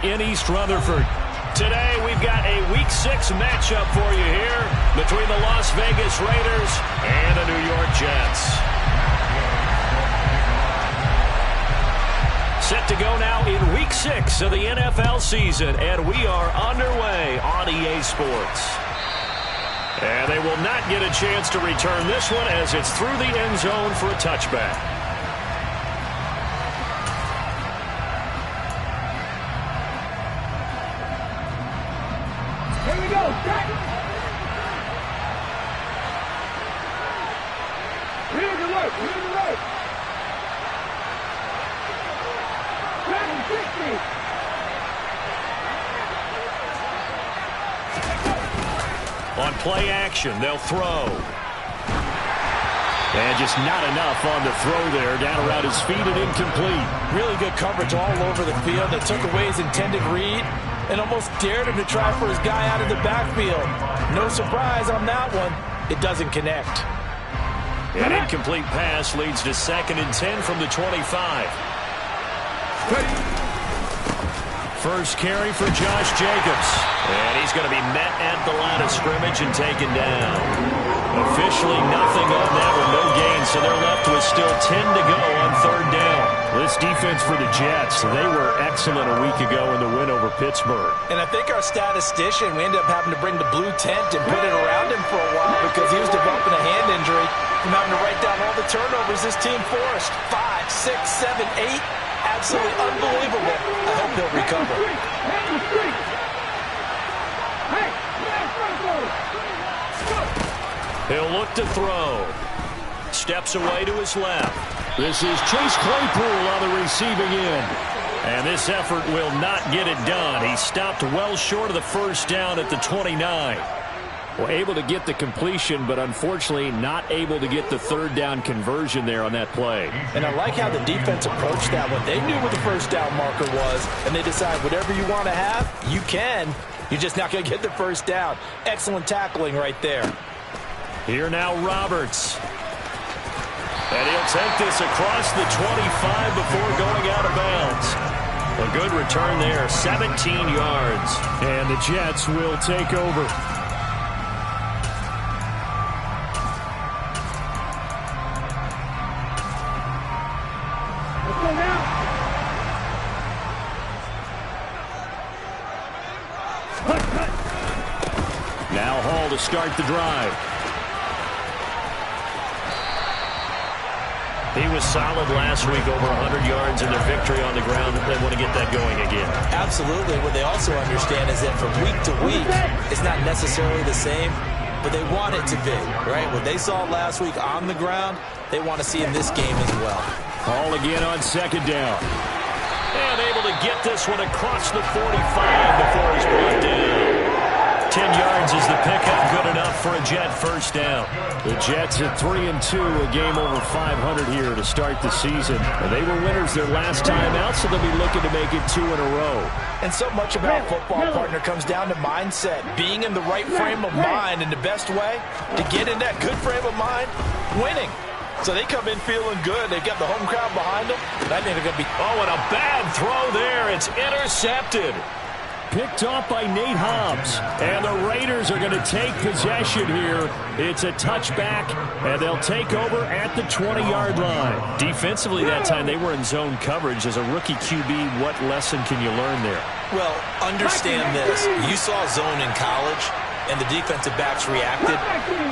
In East Rutherford. Today we've got a Week 6 matchup for you here between the Las Vegas Raiders and the New York Jets. Set to go now in Week 6 of the NFL season, and we are underway on EA Sports. And they will not get a chance to return this one as it's through the end zone for a touchback. Here we go, Jack. Here's the work, here's the work. Second 60. On play action, they'll throw. And just not enough on the throw there. Down around his feet and incomplete. Really good coverage all over the field. They took away his intended read and almost dared him to try for his guy out of the backfield. No surprise on that one. It doesn't connect. An incomplete pass leads to 2nd and 10 from the 25. First carry for Josh Jacobs. And he's going to be met at the line of scrimmage and taken down. Officially nothing on that one, no gain, so they're left with still 10 to go on 3rd down. This defense for the Jets, they were excellent a week ago in the win over Pittsburgh. And I think our statistician, we ended up having to bring the blue tent and put it around him for a while because he was developing a hand injury from having to write down all the turnovers this team forced. 5, 6, 7, 8. Absolutely unbelievable. I hope he'll recover. He'll look to throw. Steps away to his left. This is Chase Claypool on the receiving end. And this effort will not get it done. He stopped well short of the first down at the 29. Well, able to get the completion, but unfortunately not able to get the 3rd down conversion there on that play. And I like how the defense approached that one. They knew where the first down marker was, and they decide whatever you want to have, you can. You're just not going to get the first down. Excellent tackling right there. Here now Roberts. And he'll take this across the 25 before going out of bounds. A good return there, 17 yards. And the Jets will take over. Now Hall to start the drive. He was solid last week, over 100 yards in their victory on the ground. They want to get that going again. Absolutely. What they also understand is that from week to week, it's not necessarily the same, but they want it to be, right? What they saw last week on the ground, they want to see in this game as well. Hall again on 2nd down. And able to get this one across the 45 before he's brought down. 10 yards is the pickup, good enough for a Jet first down. The Jets at 3-2, a game over 500 here to start the season. And they were winners their last time out, so they'll be looking to make it 2 in a row. And so much about football, partner, comes down to mindset. Being in the right frame of mind, and the best way to get in that good frame of mind, winning. So they come in feeling good. They've got the home crowd behind them. I think they're going to be... Oh, and a bad throw there. It's intercepted. Picked off by Nate Hobbs. And the Raiders are going to take possession here. It's a touchback, and they'll take over at the 20-yard line. Defensively that time, they were in zone coverage. As a rookie QB, what lesson can you learn there? Well, understand this. You saw zone in college, and the defensive backs reacted,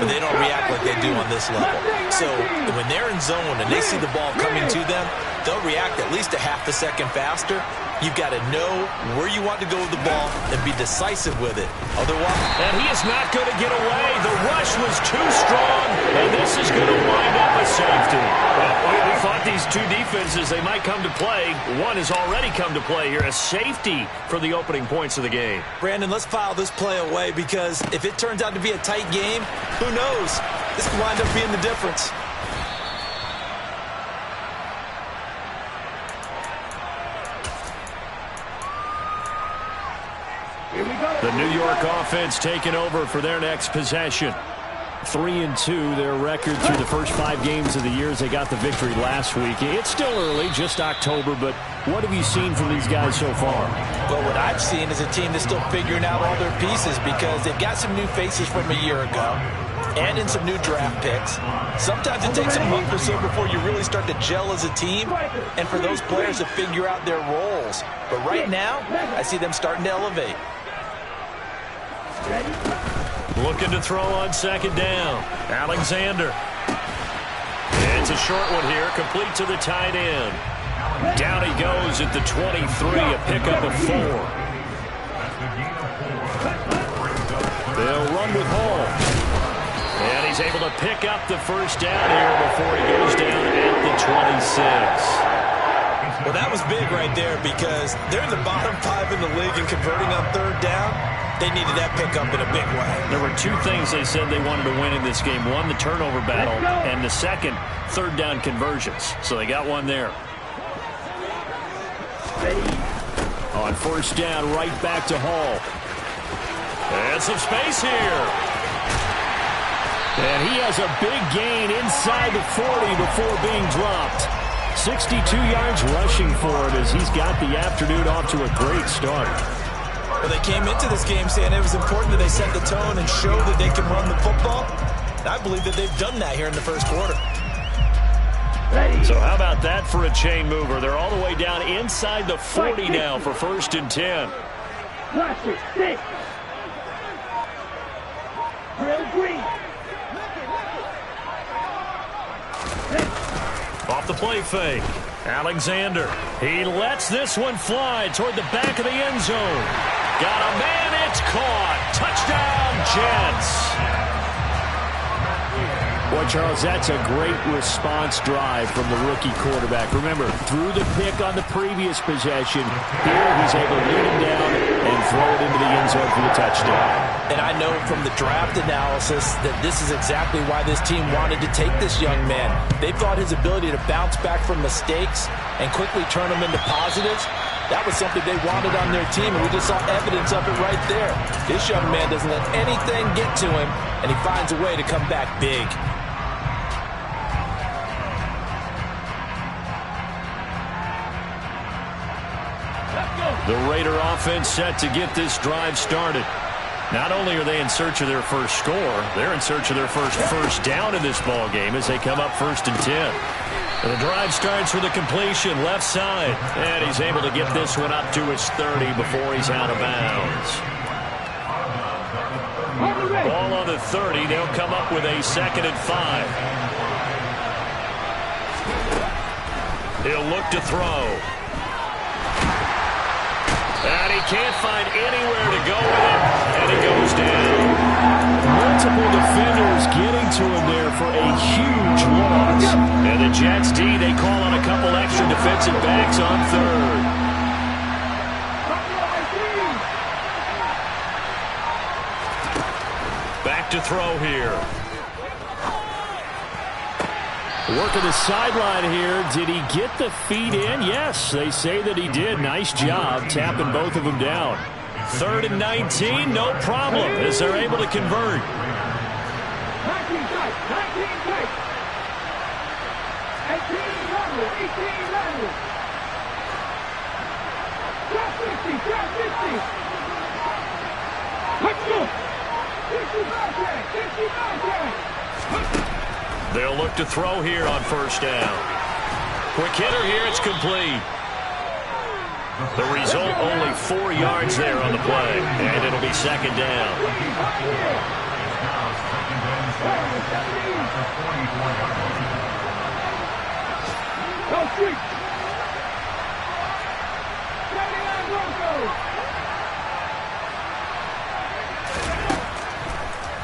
but they don't react like they do on this level. So when they're in zone and they see the ball coming to them, they'll react at least a half a second faster. You've got to know where you want to go with the ball and be decisive with it. Otherwise... And he is not going to get away. The rush was too strong, and this is going to wind up a safety. Well, we thought these two defenses, they might come to play. One has already come to play here. A safety for the opening points of the game. Brandon, let's file this play away because if it turns out to be a tight game, who knows? This could wind up being the difference. The New York offense taking over for their next possession. 3-2, their record through the first 5 games of the year as they got the victory last week. It's still early, just October, but what have you seen from these guys so far? Well, what I've seen is a team that's still figuring out all their pieces because they've got some new faces from a year ago and in some new draft picks. Sometimes it takes a month or so before you really start to gel as a team and for those players to figure out their roles. But right now, I see them starting to elevate. Looking to throw on second down. Alexander. It's a short one here, complete to the tight end. Down he goes at the 23, a pickup of 4. They'll run with Hall. And he's able to pick up the first down here before he goes down at the 26. Well, that was big right there because they're in the bottom 5 in the league and converting on third down. They needed that pickup in a big way. There were 2 things they said they wanted to win in this game. One, the turnover battle, and the second, third down conversions. So they got one there. On first down, right back to Hall. And some space here. And he has a big gain inside the 40 before being dropped. 62 yards rushing for him as he's got the afternoon off to a great start. Well, they came into this game saying it was important that they set the tone and show that they can run the football. And I believe that they've done that here in the first quarter. So how about that for a chain mover? They're all the way down inside the 40 now for 1st and 10. Off the play fake. Alexander. He lets this one fly toward the back of the end zone. Got a man, it's caught. Touchdown, Jets. Boy, Charles, that's a great response drive from the rookie quarterback. Remember, threw the pick on the previous possession. Here he's able to lead him down and throw it into the end zone for the touchdown. And I know from the draft analysis that this is exactly why this team wanted to take this young man. They thought his ability to bounce back from mistakes and quickly turn them into positives, that was something they wanted on their team, and we just saw evidence of it right there. This young man doesn't let anything get to him, and he finds a way to come back big. The Raider offense set to get this drive started. Not only are they in search of their first score, they're in search of their first down in this ball game as they come up 1st and 10. And the drive starts with a completion left side. And he's able to get this one up to his 30 before he's out of bounds. Ball on the 30. They'll come up with a 2nd and 5. He'll look to throw. And he can't find anywhere to go with it, and he goes down. Multiple defenders getting to him there for a huge loss. And the Jets D, they call on a couple extra defensive backs on 3rd. Back to throw here. Working the sideline here. Did he get the feet in? Yes, they say that he did. Nice job tapping both of them down. 3rd and 19, no problem as they're able to convert. 19 tight, 19 tight. 18 level, 18 level. Drop 50, drop 50. Let's go. 50 They'll look to throw here on first down. Quick hitter here, it's complete. The result, only 4 yards there on the play, and it'll be 2nd down.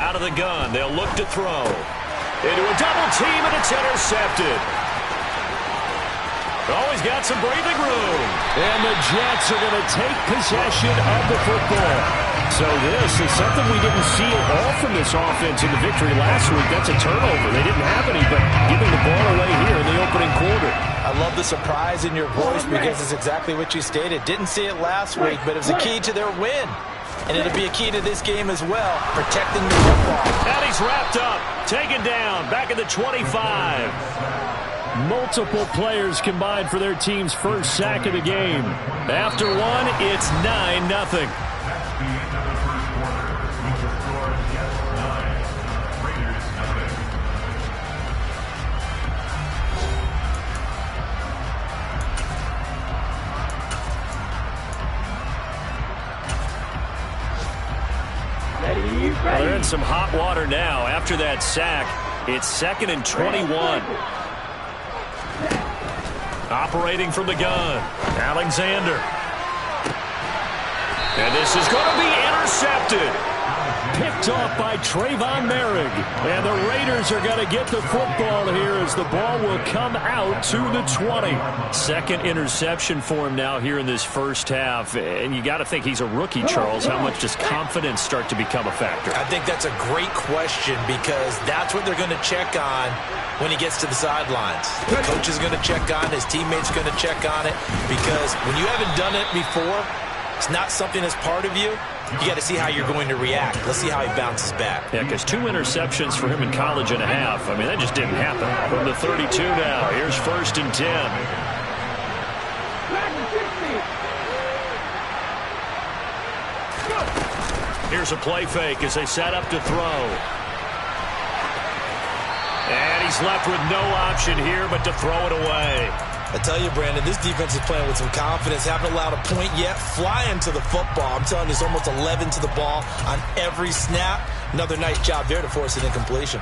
Out of the gun, they'll look to throw. Into a double team, and it's intercepted. Always got some breathing room. And the Jets are going to take possession of the football. So this is something we didn't see at all from this offense in the victory last week. That's a turnover. They didn't have any, but giving the ball away here in the opening quarter. I love the surprise in your voice because it's exactly what you stated. Didn't see it last week, but it was a key to their win. And it'll be a key to this game as well, protecting the football. And he's wrapped up, taken down, back at the 25. Multiple players combined for their team's first sack of the game. After one, it's 9-0. Well, they're in some hot water now. After that sack, it's 2nd and 21. Operating from the gun, Alexander. And this is going to be intercepted. Picked off by Trayvon Merrick. And the Raiders are going to get the football here as the ball will come out to the 20. Second interception for him now here in this first half. And you got to think he's a rookie, Charles. How much does confidence start to become a factor? I think that's a great question because that's what they're going to check on when he gets to the sidelines. The coach is going to check on it. His teammates are going to check on it because when you haven't done it before, it's not something that's part of you. You got to see how you're going to react. Let's see how he bounces back. Yeah, because 2 interceptions for him in college and a half. I mean, that just didn't happen. From the 32 now, here's 1st and 10. Here's a play fake as they set up to throw. And he's left with no option here but to throw it away. I tell you, Brandon, this defense is playing with some confidence. Haven't allowed a point yet. Flying to the football. I'm telling you, it's almost 11 to the ball on every snap. Another nice job there to force an incompletion.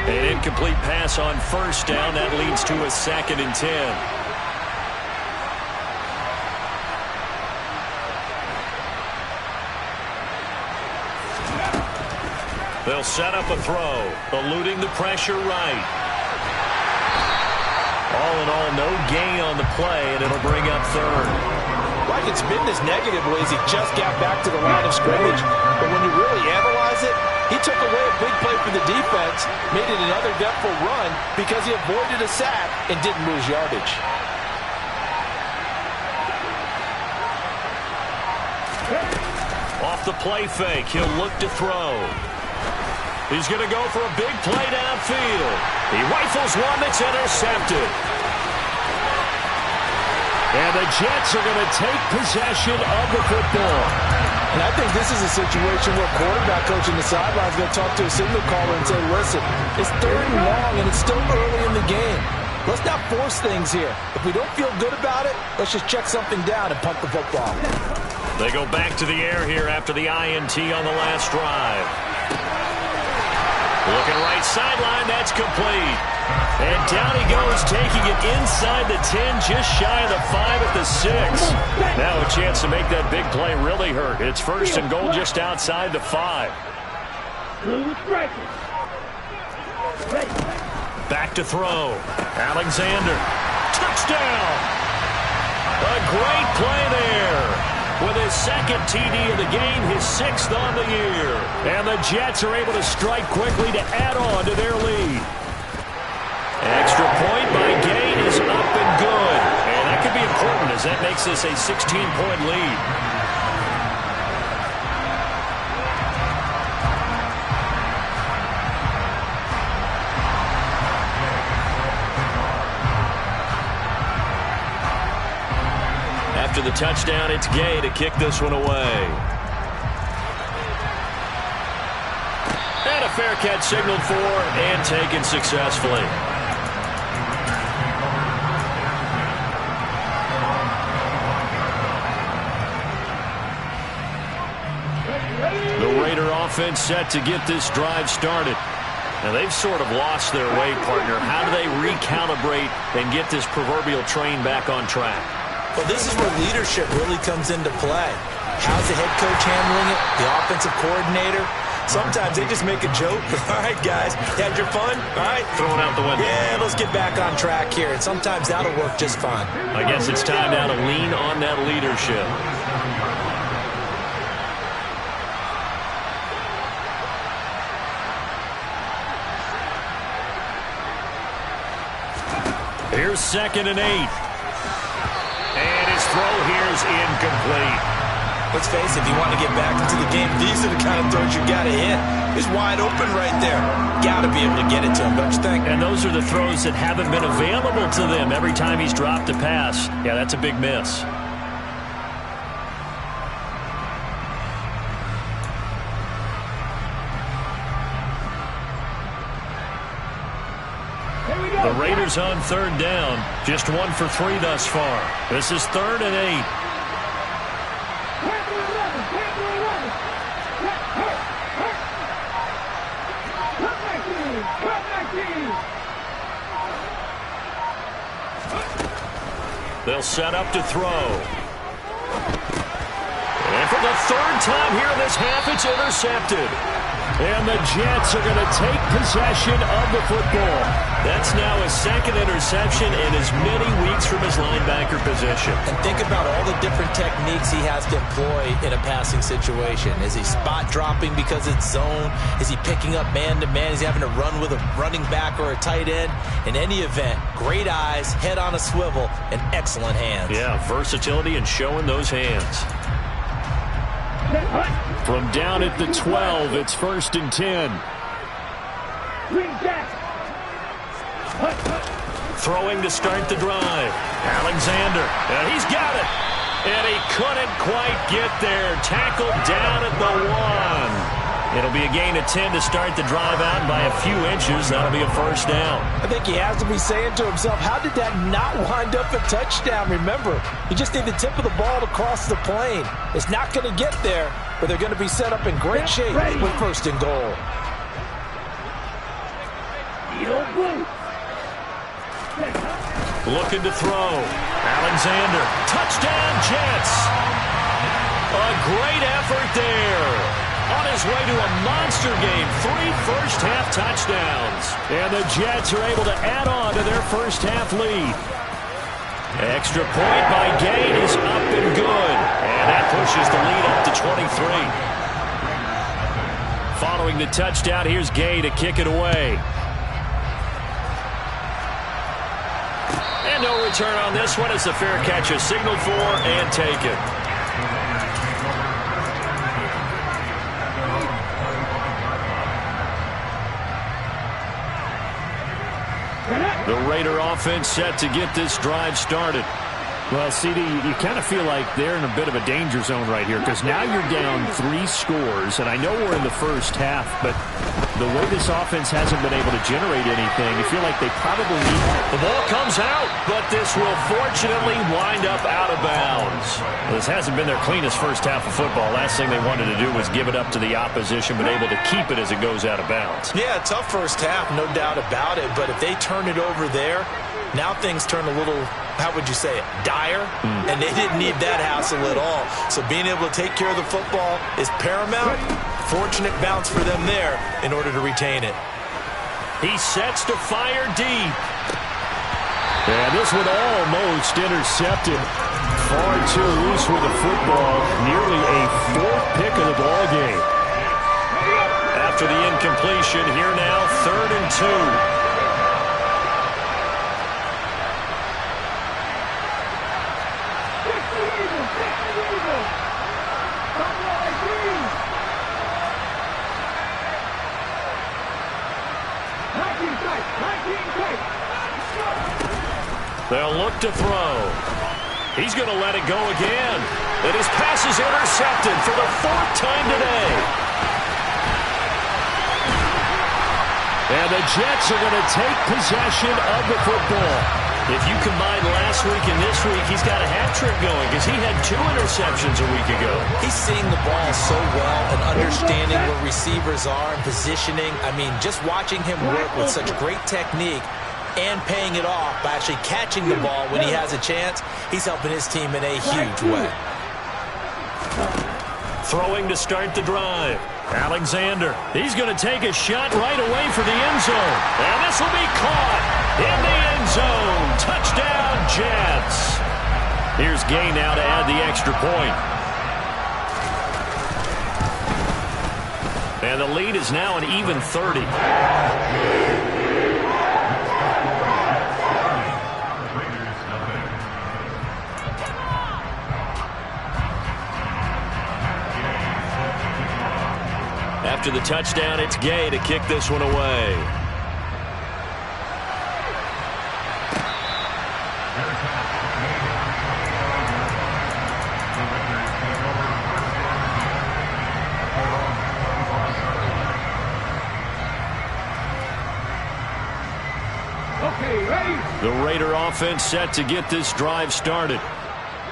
An incomplete pass on 1st down. That leads to a 2nd and 10. They'll set up a throw, eluding the pressure right. All in all, no gain on the play, and it'll bring up 3rd. Like it's been this negative ways. He just got back to the line of scrimmage. But when you really analyze it, he took away a big play for the defense, made it an uneventful run because he avoided a sack and didn't lose yardage. Off the play fake, he'll look to throw. He's going to go for a big play downfield. He rifles one that's intercepted. And the Jets are going to take possession of the football. And I think this is a situation where quarterback coach in the sideline is going to talk to a signal caller and say, listen, it's 3rd and long and it's still early in the game. Let's not force things here. If we don't feel good about it, let's just check something down and punt the football. They go back to the air here after the INT on the last drive. Looking right sideline, that's complete. And down he goes, taking it inside the 10, just shy of the 5 at the 6. Now a chance to make that big play really hurt. It's 1st and goal just outside the 5. Back to throw. Alexander. Touchdown! A great play there. With his 2nd TD of the game, his 6th on the year. And the Jets are able to strike quickly to add on to their lead. Extra point by Gain is up and good. And that could be important as that makes this a 16-point lead. After the touchdown, it's Gay to kick this one away. And a fair catch signaled for and taken successfully. The Raider offense set to get this drive started. Now, they've sort of lost their way, partner. How do they recalibrate and get this proverbial train back on track? Well, this is where leadership really comes into play. How's the head coach handling it? The offensive coordinator? Sometimes they just make a joke. All right, guys, had your fun? All right. Throwing out the window. Yeah, let's get back on track here. And sometimes that'll work just fine. I guess it's time now to lean on that leadership. Here's 2nd and 8. And his throw is incomplete. Let's face it, if you want to get back into the game, these are the kind of throws you got to hit. He's wide open right there. Got to be able to get it to him, don't you think? And those are the throws that haven't been available to them every time he's dropped a pass. Yeah, that's a big miss. The Raiders on third down. Just 1 for 3 thus far. This is 3rd and 8. They'll set up to throw. And for the 3rd time here in this half, it's intercepted. And the Jets are going to take possession of the football. That's now his 2nd interception in as many weeks from his linebacker position. And think about all the different techniques he has to employ in a passing situation. Is he spot dropping because it's zone? Is he picking up man-to-man? Is he having to run with a running back or a tight end? In any event, great eyes, head on a swivel, and excellent hands. Yeah, versatility and showing those hands. From down at the 12, it's 1st and 10. Throwing to start the drive. Alexander, and he's got it. And he couldn't quite get there. Tackled down at the 1. It'll be a gain of 10 to start the drive out by a few inches. That'll be a 1st down. I think he has to be saying to himself, how did that not wind up a touchdown? Remember, you just need the tip of the ball to cross the plane. It's not going to get there, but they're going to be set up in great shape with 1st and goal. Looking to throw. Alexander. Touchdown, Jets. A great effort there. On his way to a monster game. 3 first-half touchdowns. And the Jets are able to add on to their first-half lead. Extra point by Gay is up and good. And that pushes the lead up to 23. Following the touchdown, here's Gay to kick it away. And no return on this one as the fair catch is signaled for and taken. The Raider offense set to get this drive started. Well, CD, you kind of feel like they're in a bit of a danger zone right here because now you're down 3 scores, and I know we're in the first half, but the way this offense hasn't been able to generate anything, you feel like they probably need... The ball comes out, but this will fortunately wind up out of bounds. Well, this hasn't been their cleanest first half of football. Last thing they wanted to do was give it up to the opposition, but able to keep it as it goes out of bounds. Yeah, tough first half, no doubt about it, but if they turn it over there, now things turn a little, how would you say it, dire, and they didn't need that hassle at all. So being able to take care of the football is paramount. Fortunate bounce for them there in order to retain it. He sets to fire deep. And this one almost intercepted. Far too loose with the football. Nearly a 4th pick of the ball game. After the incompletion, here now, 3rd and 2. They'll look to throw. He's going to let it go again. And his pass is intercepted for the 4th time today. And the Jets are going to take possession of the football. If you combine last week and this week, he's got a hat trick going because he had 2 interceptions a week ago. He's seeing the ball so well and understanding where receivers are and positioning. I mean, just watching him work with such great technique and paying it off by actually catching the ball when he has a chance, he's helping his team in a huge way. Throwing to start the drive. Alexander, he's going to take a shot right away for the end zone. And this will be caught in the end zone. Touchdown, Jets. Here's Gay now to add the extra point. And the lead is now an even 30. After the touchdown, it's Gay to kick this one away. Okay, ready? The Raider offense set to get this drive started.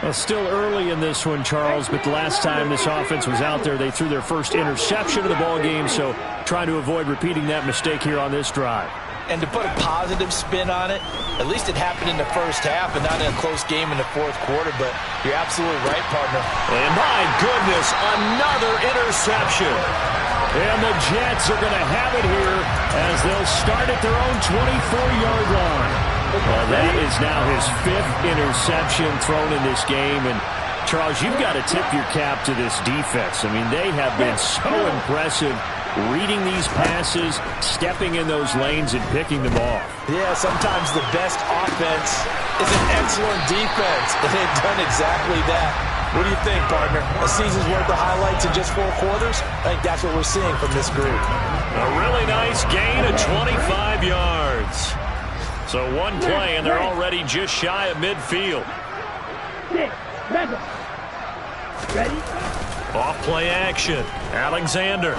Well, still early in this one, Charles, but the last time this offense was out there, they threw their first interception of the ball game, so trying to avoid repeating that mistake here on this drive. And to put a positive spin on it, at least it happened in the first half and not in a close game in the fourth quarter, but you're absolutely right, partner. And my goodness, another interception. And the Jets are going to have it here as they'll start at their own 24-yard line. Well, that is now his 5th interception thrown in this game. And, Charles, you've got to tip your cap to this defense. I mean, they have been so impressive reading these passes, stepping in those lanes, and picking them off. Yeah, sometimes the best offense is an excellent defense, and they've done exactly that. What do you think, partner? A season's worth of highlights in just 4 quarters? I think that's what we're seeing from this group. A really nice gain of 25 yards. So one play, and they're already just shy of midfield. 6, 7. Ready? Off play action. Alexander.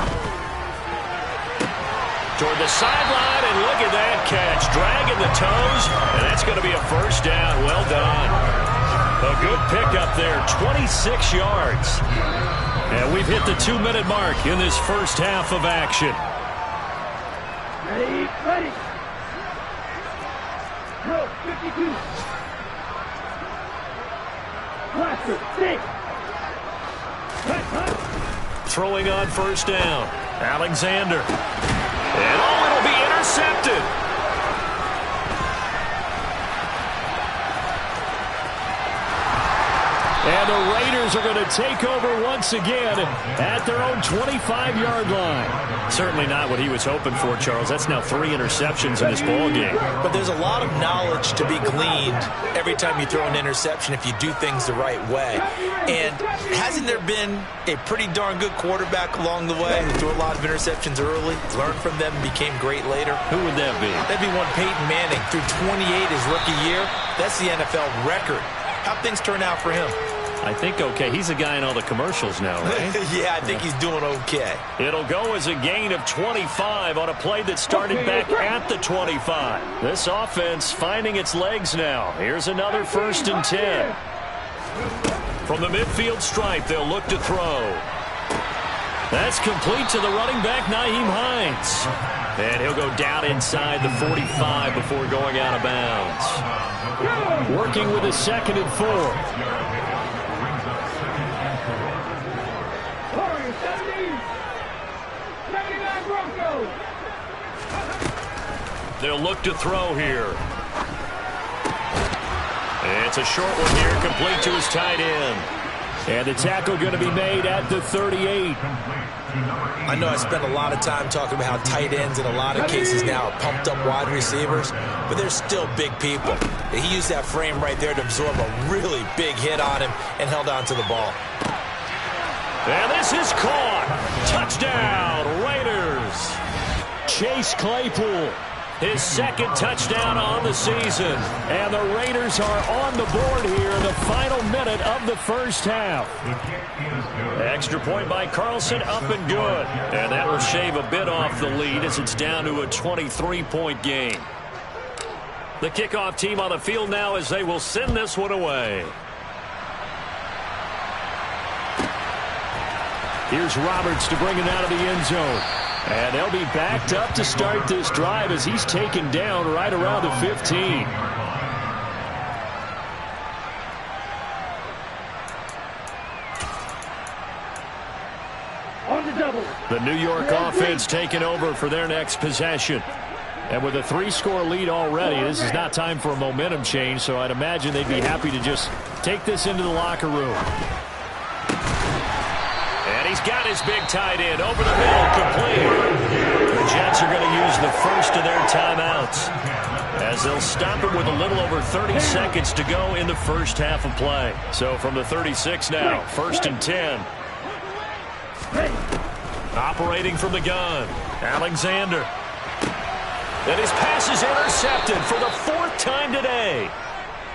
Toward the sideline, and look at that catch. Dragging the toes, and that's going to be a first down. Well done. A good pickup there, 26 yards. And we've hit the 2-minute mark in this first half of action. Ready? Ready. No, 52. Blaster, 6. Throwing on first down. Alexander. And it'll be intercepted. And the Raiders are going to take over once again at their own 25-yard line. Certainly not what he was hoping for, Charles. That's now 3 interceptions in this ball game. But there's a lot of knowledge to be gleaned every time you throw an interception if you do things the right way. And hasn't there been a pretty darn good quarterback along the way who threw a lot of interceptions early, learned from them, and became great later? Who would that be? That'd be one Peyton Manning. Threw 28 his rookie year. That's the NFL record. How'd things turn out for him? I think okay. He's a guy in all the commercials now, right? Yeah, I think he's doing okay. It'll go as a gain of 25 on a play that started back at the 25. This offense finding its legs now. Here's another 1st and 10. From the midfield stripe, they'll look to throw. That's complete to the running back, Nyheim Hines. And he'll go down inside the 45 before going out of bounds. Working with a 2nd and 4. They'll look to throw here. It's a short one here, complete to his tight end. And the tackle going to be made at the 38. I know I spent a lot of time talking about how tight ends in a lot of cases now are pumped up wide receivers, but they're still big people. He used that frame right there to absorb a really big hit on him and held on to the ball. And this is caught. Touchdown, Raiders. Chase Claypool, his 2nd touchdown on the season. And the Raiders are on the board here in the final minute of the first half. Extra point by Carlson, up and good. And that will shave a bit off the lead as it's down to a 23-point game. The kickoff team on the field now as they will send this one away. Here's Roberts to bring it out of the end zone. And they'll be backed up to start this drive as he's taken down right around the 15. On the double. The New York offense taking over for their next possession. And with a 3-score lead already, this is not time for a momentum change, so I'd imagine they'd be happy to just take this into the locker room. And he's got his big tight end over the middle, complete. The Jets are going to use the first of their timeouts as they'll stop him with a little over 30 seconds to go in the first half of play. So from the 36 now, 1st and 10. Operating from the gun, Alexander. And his pass is intercepted for the 4th time today.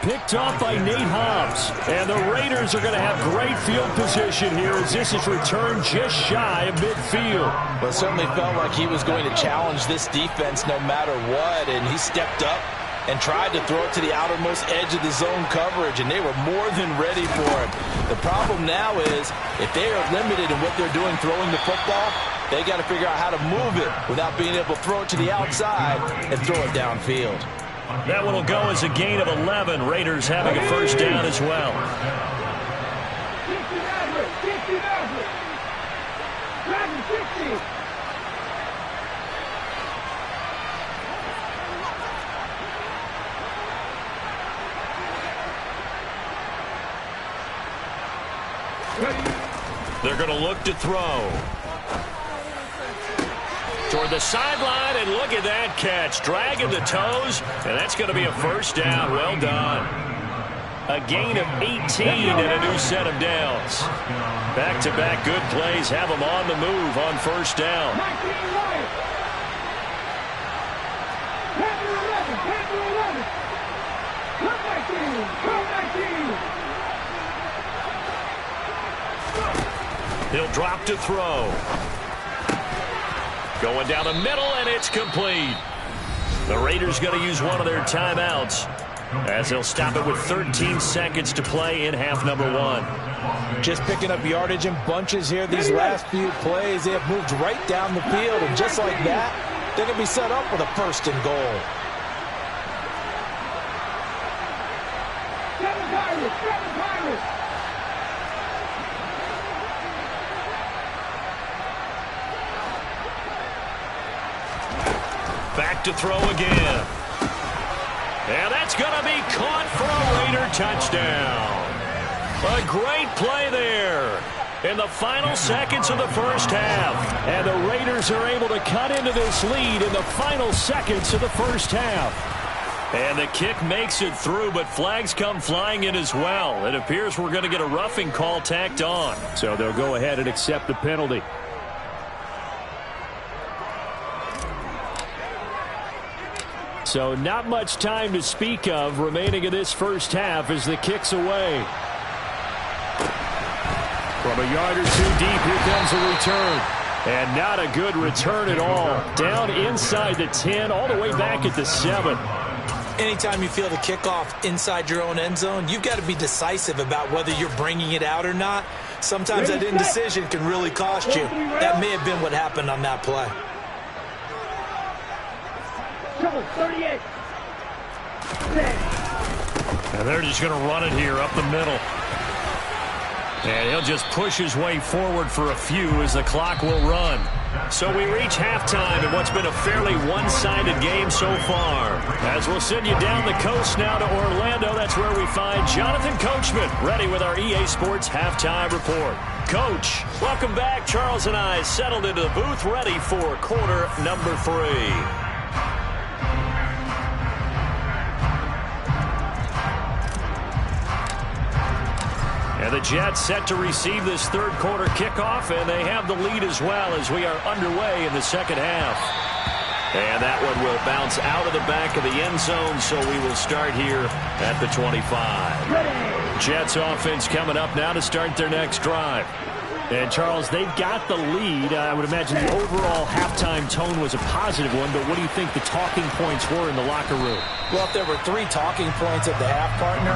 Picked off by Nate Hobbs. And the Raiders are going to have great field position here as this is returned just shy of midfield. Well, it certainly felt like he was going to challenge this defense no matter what, and he stepped up and tried to throw it to the outermost edge of the zone coverage, and they were more than ready for it. The problem now is if they are limited in what they're doing throwing the football, they got to figure out how to move it without being able to throw it to the outside and throw it downfield. That one will go as a gain of 11. Raiders having a first down as well. They're going to look to throw. Toward the sideline, and look at that catch. Dragging the toes, and that's going to be a first down. Well done. A gain of 18 and a new set of downs. Back-to-back good plays have them on the move on first down. He'll drop to throw. Going down the middle, and it's complete. The Raiders going to use one of their timeouts as they'll stop it with 13 seconds to play in half number 1. Just picking up yardage in bunches here these last few plays. They have moved right down the field, and just like that, they're going to be set up with a first and goal. Back to throw again. And that's going to be caught for a Raider touchdown. A great play there in the final seconds of the first half. And the Raiders are able to cut into this lead in the final seconds of the first half. And the kick makes it through, but flags come flying in as well. It appears we're going to get a roughing call tacked on. So they'll go ahead and accept the penalty. So not much time to speak of remaining in this first half as the kick's away. From a yard or two deep, here comes a return. And not a good return at all. Down inside the 10, all the way back at the 7. Anytime you feel the kickoff inside your own end zone, you've got to be decisive about whether you're bringing it out or not. Sometimes that indecision can really cost you. That may have been what happened on that play. 38. And they're just going to run it here up the middle. And he'll just push his way forward for a few as the clock will run. So we reach halftime in what's been a fairly one-sided game so far. As we'll send you down the coast now to Orlando, that's where we find Jonathan Coachman ready with our EA Sports Halftime Report. Coach, welcome back. Charles and I settled into the booth ready for quarter number 3. And the Jets set to receive this third quarter kickoff, and they have the lead as well as we are underway in the second half. And that one will bounce out of the back of the end zone, so we will start here at the 25. Jets offense coming up now to start their next drive. And, Charles, they've got the lead. I would imagine the overall halftime tone was a positive one, but what do you think the talking points were in the locker room? Well, if there were 3 talking points at the half, partner,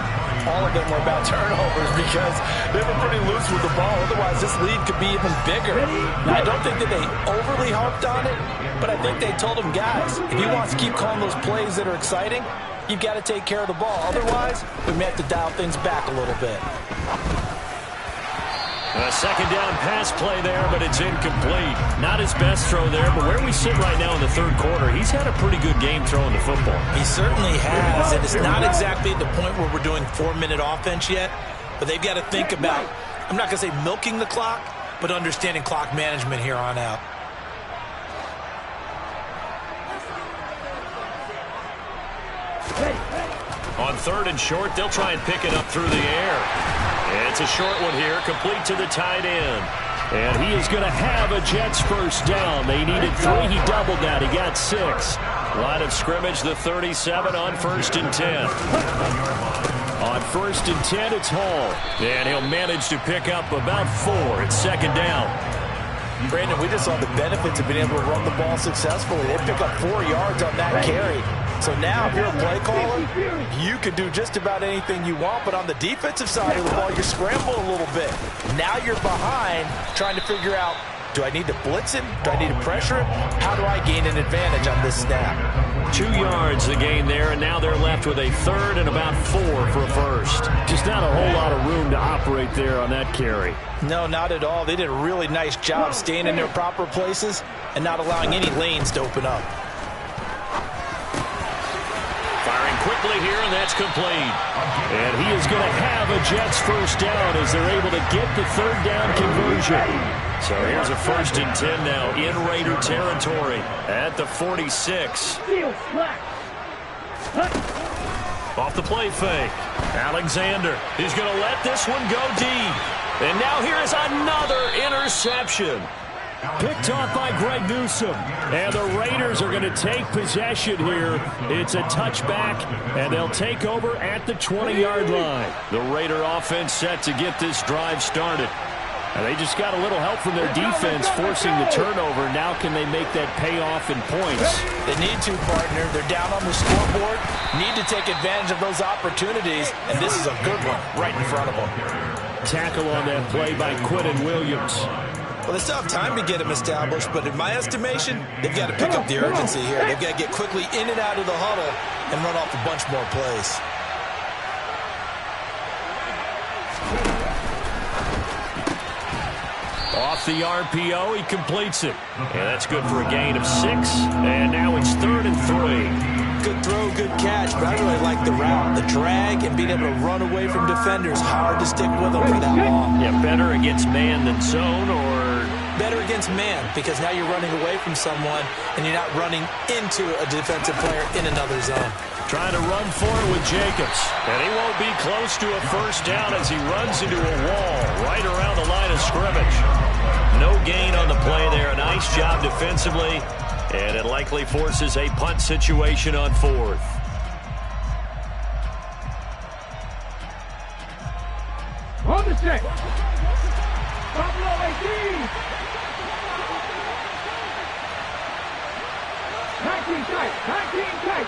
all of them were about turnovers because they were pretty loose with the ball. Otherwise, this lead could be even bigger. Now, I don't think that they overly harped on it, but I think they told them, guys, if you want to keep calling those plays that are exciting, you've got to take care of the ball. Otherwise, we may have to dial things back a little bit. A second down pass play there, but it's incomplete. Not his best throw there, but where we sit right now in the third quarter, he's had a pretty good game throwing the football. He certainly has, and it's not exactly at the point where we're doing 4-minute offense yet, but they've got to think about, I'm not going to say milking the clock, but understanding clock management here on out. On third and short, they'll try and pick it up through the air. It's a short one here, complete to the tight end. And he is going to have a Jets first down. They needed 3. He doubled that. He got 6. Line of scrimmage, the 37 on 1st and 10. On 1st and 10, it's Hall. And he'll manage to pick up about 4. It's 2nd down. Brandon, we just saw the benefits of being able to run the ball successfully. They pick up 4 yards on that carry. So now if you're a play caller, you can do just about anything you want. But on the defensive side of the ball, you're scrambling a little bit. Now you're behind trying to figure out, do I need to blitz him? Do I need to pressure him? How do I gain an advantage on this snap? 2 yards the gain there, and now they're left with a 3rd and about 4 for a first. Just not a whole lot of room to operate there on that carry. No, not at all. They did a really nice job staying in their proper places and not allowing any lanes to open up. Firing quickly here, and that's complete. And he is going to have a Jets first down as they're able to get the 3rd down conversion. So here's a 1st and 10 now in Raider territory at the 46. Off the play fake. Alexander is going to let this one go deep. And now here is another interception. Picked off by Greg Newsome. And the Raiders are going to take possession here. It's a touchback, and they'll take over at the 20-yard line. The Raider offense set to get this drive started. And they just got a little help from their defense forcing the turnover. Now can they make that pay off in points? They need to, partner. They're down on the scoreboard. Need to take advantage of those opportunities. And this is a good one right in front of them. Tackle on that play by Quinton Williams. Well, they still have time to get him established, but in my estimation, they've got to pick up the urgency here. They've got to get quickly in and out of the huddle and run off a bunch more plays. Off the RPO, he completes it. And that's good for a gain of 6. And now it's 3rd and 3. Good throw, good catch, but I really like the route, the drag, and being able to run away from defenders. Hard to stick with them for that long. Yeah, better against man than zone, or better against man, because now you're running away from someone and you're not running into a defensive player in another zone. Trying to run for it with Jacobs. And he won't be close to a first down as he runs into a wall right around the line of scrimmage. No gain on the play there. A nice job defensively. And it likely forces a punt situation on 4th. On the check. Buffalo 18. 19 tight. 19 tight.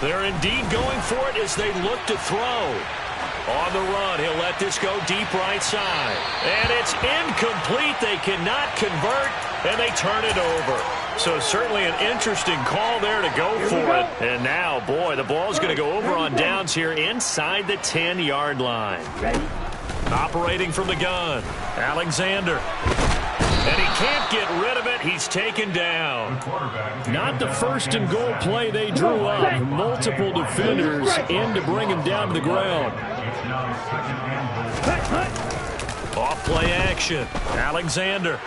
They're indeed going for it as they look to throw. On the run, he'll let this go deep right side. And it's incomplete. They cannot convert, and they turn it over. So certainly an interesting call there to go for it. And now, boy, the ball's going to go over on downs here inside the 10-yard line. Operating from the gun, Alexander. And he can't get rid of it. He's taken down. Not the first and goal play they drew up. Multiple defenders in to bring him down to the ground. Off play action. Alexander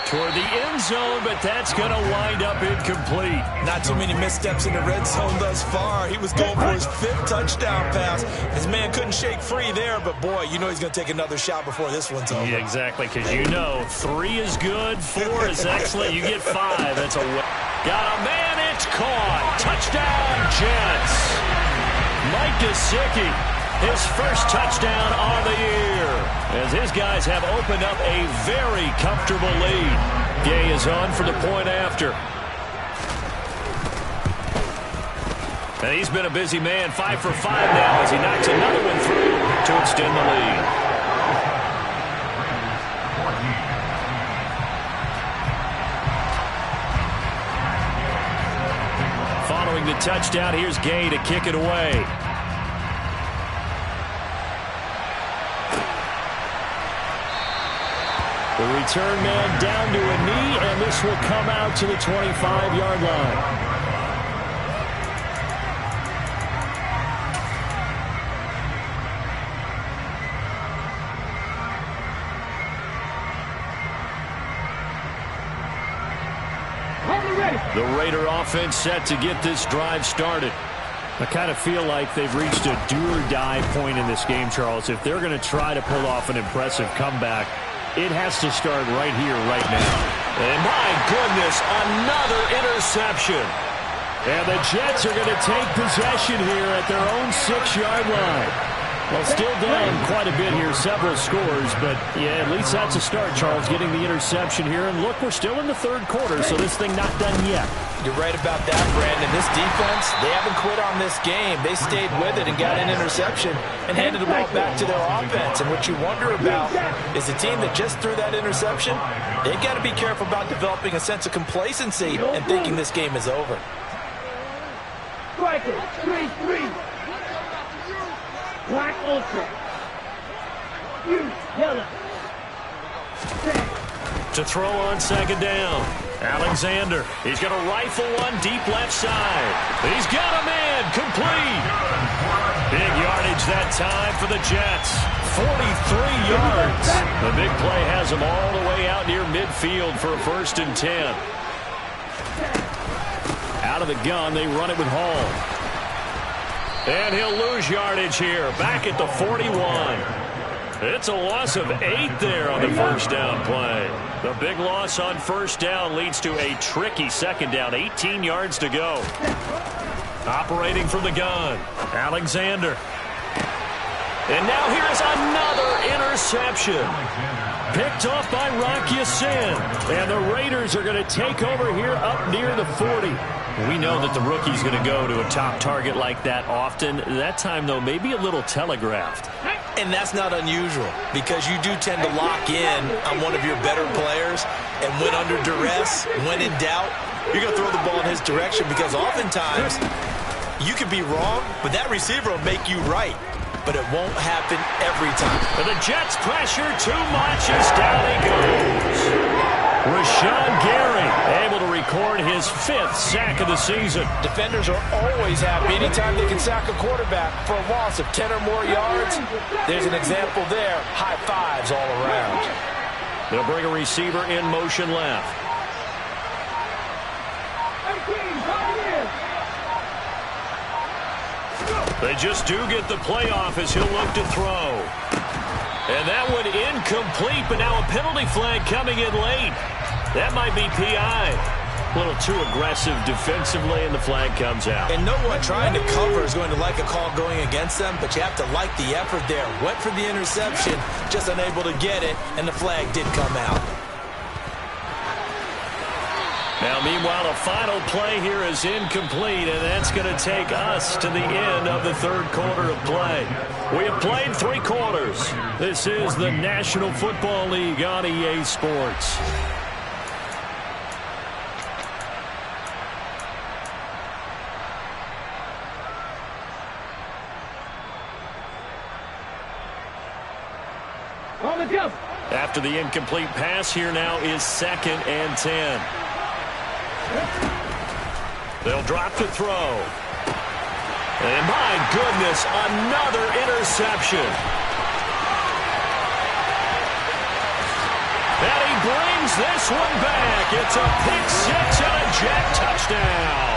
toward the end zone, but that's going to wind up incomplete. Not too many missteps in the red zone thus far. He was going for his 5th touchdown pass. His man couldn't shake free there, but boy, you know he's going to take another shot before this one's over. Yeah, exactly, because you know 3 is good, 4 is excellent. You get 5. That's a win. Got a man, it's caught. Touchdown, Jets. Mike Gesicki. His first touchdown on the year, as his guys have opened up a very comfortable lead. Gay is on for the point after. And he's been a busy man, 5 for 5 now as he knocks another one through to extend the lead. Following the touchdown, here's Gay to kick it away. The return man down to a knee, and this will come out to the 25-yard line. The Raider offense set to get this drive started. I kind of feel like they've reached a do-or-die point in this game, Charles. If they're going to try to pull off an impressive comeback, it has to start right here, right now. And my goodness, another interception. And the Jets are going to take possession here at their own 6-yard line. Well, still down quite a bit here, several scores, but yeah, at least that's a start, Charles, getting the interception here. And look, we're still in the third quarter, so this thing not done yet. You're right about that, Brandon. This defense, they haven't quit on this game. They stayed with it and got an interception and handed the ball back to their offense. And what you wonder about is the team that just threw that interception, they've got to be careful about developing a sense of complacency and thinking this game is over. Striker, 3-3. Black ultra. You, yellow. To throw on second down. Alexander, he's going to rifle one deep left side. He's got a man, complete. Big yardage that time for the Jets. 43 yards. The big play has him all the way out near midfield for a 1st and 10. Out of the gun, they run it with Hall. And he'll lose yardage here, back at the 41. It's a loss of 8 there on the first down play. The big loss on first down leads to a tricky second down, 18 yards to go. Operating from the gun, Alexander. And now here's another interception. Picked off by Rocky Sin. And the Raiders are going to take over here up near the 40. We know that the rookie's going to go to a top target like that often. That time, though, maybe a little telegraphed. And that's not unusual because you do tend to lock in on one of your better players. And when under duress, when in doubt, you're going to throw the ball in his direction because oftentimes you could be wrong, but that receiver will make you right. But it won't happen every time. But the Jets pressure too much as down he goes. Rashawn Gary able to record his 5th sack of the season. Defenders are always happy anytime they can sack a quarterback for a loss of 10 or more yards. There's an example there. High fives all around. They'll bring a receiver in motion left. They just do get the playoff as he'll look to throw. And that one incomplete, but now a penalty flag coming in late. That might be PI. A little too aggressive defensively, and the flag comes out. And no one trying to cover is going to like a call going against them, but you have to like the effort there. Went for the interception, just unable to get it, and the flag did come out. Now, meanwhile, a final play here is incomplete, and that's going to take us to the end of the third quarter of play. We have played 3 quarters. This is the National Football League on EA Sports. After the incomplete pass, here now is 2nd and 10. They'll drop to throw. And my goodness, another interception. And he brings this one back. It's a pick 6 and a Jet touchdown.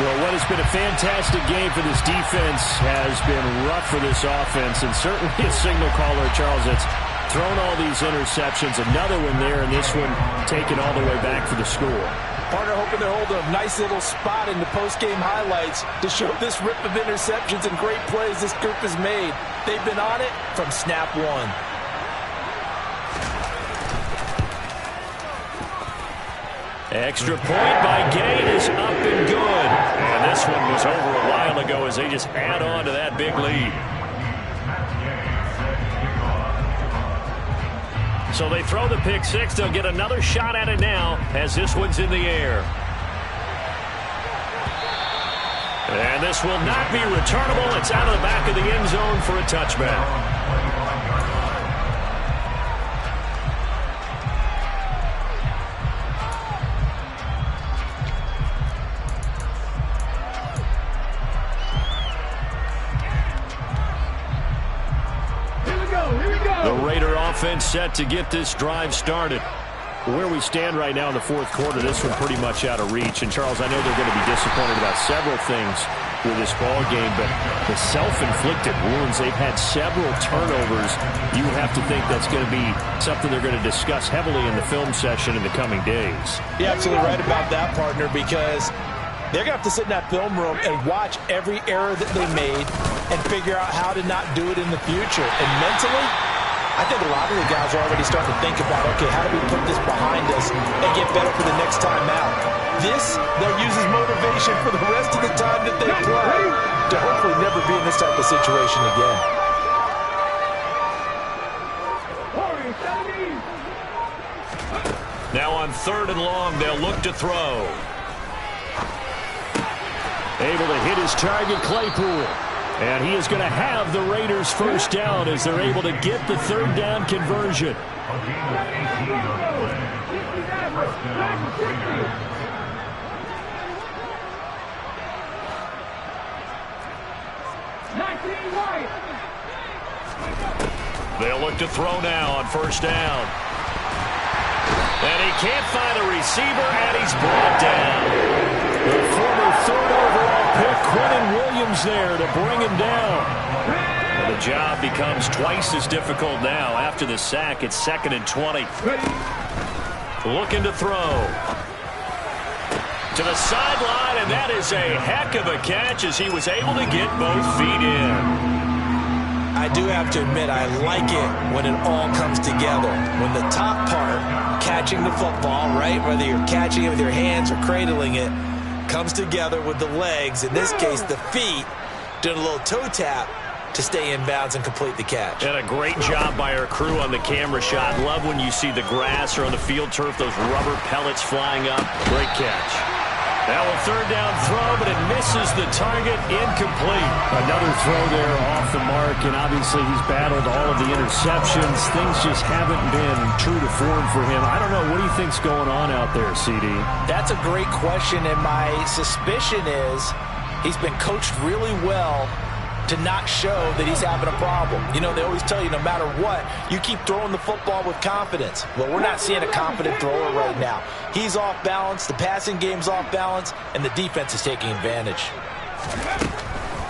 Well, what has been a fantastic game for this defense has been rough for this offense, and certainly a signal caller, Charles, that's thrown all these interceptions. Another one there, and this one taken all the way back for the score. Partner hoping to hold a nice little spot in the post-game highlights to show this rip of interceptions and great plays this group has made. They've been on it from snap one. Extra point by Gay is up and good. And this one was over a while ago as they just add on to that big lead. So they throw the pick 6. They'll get another shot at it now as this one's in the air. And this will not be returnable. It's out of the back of the end zone for a touchback. Offense set to get this drive started. Where we stand right now in the fourth quarter, this one pretty much out of reach. And, Charles, I know they're going to be disappointed about several things with this ball game, but the self-inflicted wounds, they've had several turnovers. You have to think that's going to be something they're going to discuss heavily in the film session in the coming days. You're absolutely right about that, partner, because they're going to have to sit in that film room and watch every error that they made and figure out how to not do it in the future. And mentally, I think a lot of the guys are already starting to think about, okay, how do we put this behind us and get better for the next time out? This, they'll use as motivation for the rest of the time that they play to hopefully never be in this type of situation again. Now on 3rd and long, they'll look to throw. Able to hit his target, Claypool. And he is going to have the Raiders first down as they're able to get the 3rd down conversion. They'll look to throw now on 1st down. And he can't find a receiver, and he's brought down. The former 3rd overall pick, Quentin Williams, there to bring him down. And the job becomes twice as difficult now. After the sack, it's 2nd and 20. Looking to throw. To the sideline, and that is a heck of a catch as he was able to get both feet in. I do have to admit, I like it when it all comes together. When the top part, catching the football, right, whether you're catching it with your hands or cradling it, comes together with the legs, in this case the feet, doing a little toe tap to stay in bounds and complete the catch. And a great job by our crew on the camera shot. Love when you see the grass or on the field turf, those rubber pellets flying up. Great catch. Now a 3rd down throw, but it misses the target, incomplete. Another throw there off the mark, and obviously he's battled all of the interceptions. Things just haven't been true to form for him. I don't know, what do you think's going on out there, CD? That's a great question, and my suspicion is he's been coached really well to not show that he's having a problem. You know, they always tell you no matter what, you keep throwing the football with confidence. Well, we're not seeing a confident thrower right now. He's off balance, the passing game's off balance, and the defense is taking advantage.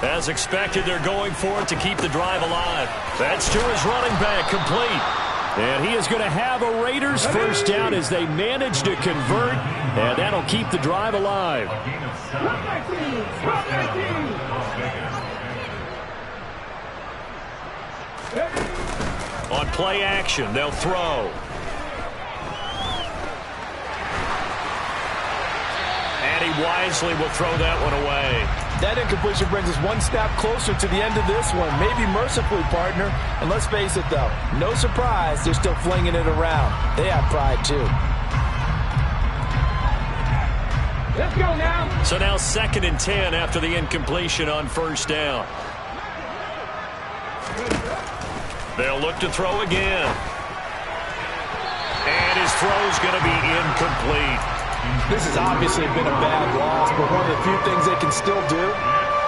As expected, they're going for it to keep the drive alive. That's to his running back, complete. And he is going to have a Raiders first down as they manage to convert, and that'll keep the drive alive. On play action, they'll throw. And he wisely will throw that one away. That incompletion brings us one step closer to the end of this one. Maybe mercifully, partner. And let's face it, though, no surprise, they're still flinging it around. They have pride, too. Let's go now. So now 2nd and 10 after the incompletion on 1st down. They'll look to throw again. And his throw's going to be incomplete. This has obviously been a bad loss, but one of the few things they can still do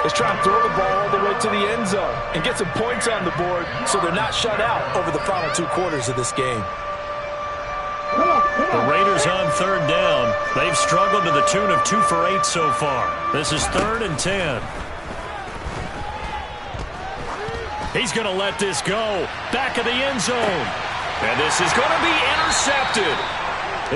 is try and throw the ball all the way to the end zone and get some points on the board so they're not shut out over the final 2 quarters of this game. The Raiders on 3rd down. They've struggled to the tune of 2 for 8 so far. This is 3rd and 10. He's going to let this go. Back of the end zone. And this is going to be intercepted.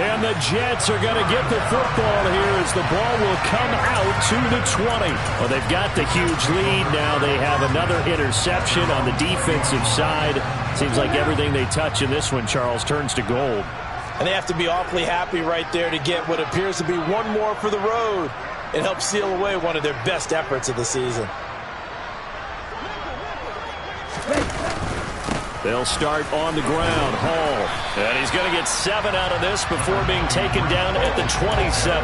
And the Jets are going to get the football here as the ball will come out to the 20. Well, they've got the huge lead. Now they have another interception on the defensive side. Seems like everything they touch in this one, Charles, turns to gold. And they have to be awfully happy right there to get what appears to be one more for the road. It helps seal away one of their best efforts of the season. They'll start on the ground. Hall. And he's going to get 7 out of this before being taken down at the 27.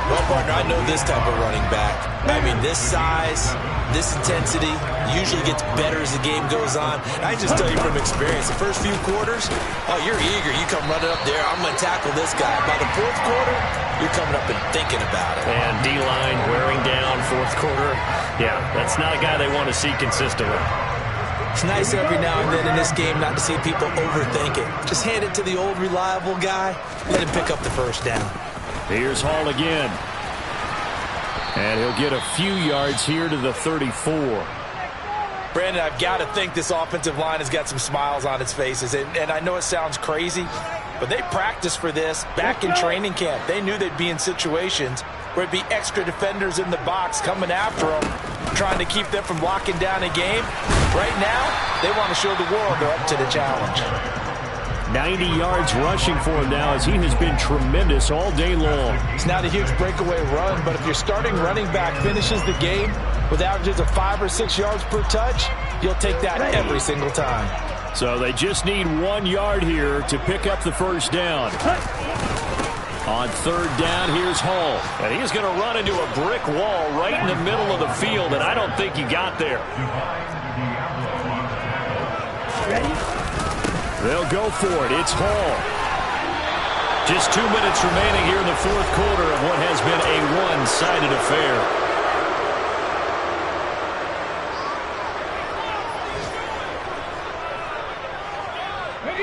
Well, partner, I know this type of running back. I mean, this size, this intensity usually gets better as the game goes on. I just tell you from experience, the first few quarters, oh, you're eager. You come running up there. I'm going to tackle this guy. By the 4th quarter, you're coming up and thinking about it. And D-line wearing down 4th quarter. Yeah, that's not a guy they want to see consistently. It's nice every now and then in this game not to see people overthink it. Just hand it to the old reliable guy. Let him pick up the first down. Here's Hall again. And he'll get a few yards here to the 34. Brandon, I've got to think this offensive line has got some smiles on its faces. And I know it sounds crazy, but they practiced for this back in training camp. They knew they'd be in situations where it'd be extra defenders in the box coming after them, trying to keep them from locking down a game. Right now, they want to show the world they're up to the challenge. 90 yards rushing for him now as he has been tremendous all day long. It's not a huge breakaway run, but if your starting running back finishes the game with averages of 5 or 6 yards per touch, you'll take that every single time. So they just need 1 yard here to pick up the first down. On third down, here's Hall. And he's going to run into a brick wall right in the middle of the field, and I don't think he got there. They'll go for it. It's Hall. Just 2 minutes remaining here in the fourth quarter of what has been a one-sided affair.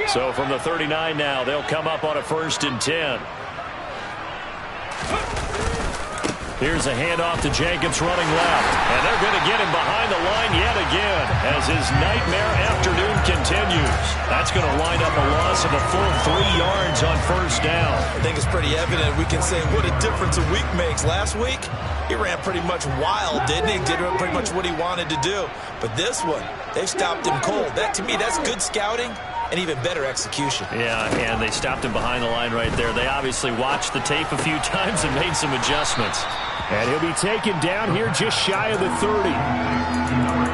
So from the 39 now, they'll come up on a 1st and 10. Here's a handoff to Jacobs running left. And they're going to get him behind the line yet again as his nightmare afternoon continues. That's going to wind up a loss of a full 3 yards on first down. I think it's pretty evident. We can say what a difference a week makes. Last week, he ran pretty much wild, didn't he? Did pretty much what he wanted to do. But this one, they stopped him cold. That, to me, that's good scouting and even better execution. Yeah, and they stopped him behind the line right there. They obviously watched the tape a few times and made some adjustments. And he'll be taken down here just shy of the 30.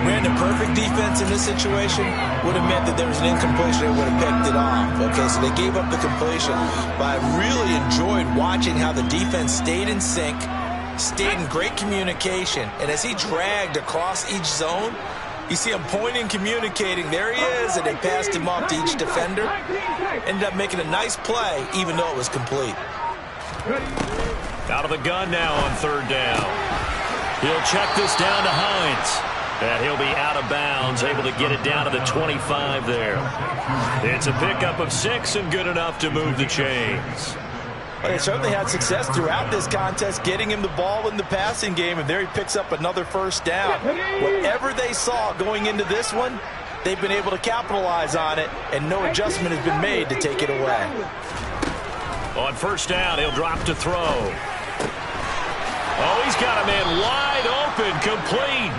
Brandon, perfect defense in this situation would have meant that there was an incompletion. They would have picked it off. Okay, so they gave up the completion. But I really enjoyed watching how the defense stayed in sync, stayed in great communication. And as he dragged across each zone, you see him pointing, communicating. There he is, and they passed him off to each defender. Ended up making a nice play, even though it was complete. Out of the gun now on third down. He'll check this down to Hines. And he'll be out of bounds, able to get it down to the 25 there. It's a pickup of 6 and good enough to move the chains. Well, they certainly had success throughout this contest, getting him the ball in the passing game, and there he picks up another first down. Whatever they saw going into this one, they've been able to capitalize on it, and no adjustment has been made to take it away. On first down, he'll drop to throw. Oh, he's got a man wide open, complete.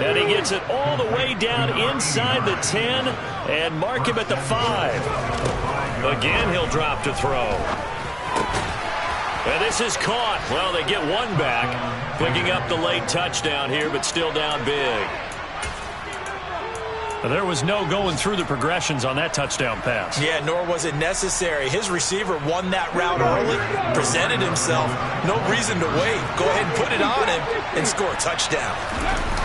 And he gets it all the way down inside the 10 and mark him at the 5. Again, he'll drop to throw. And this is caught. Well, they get one back, picking up the late touchdown here, but still down big. There was no going through the progressions on that touchdown pass. Yeah, nor was it necessary. His receiver won that route early, presented himself. No reason to wait. Go ahead and put it on him and score a touchdown.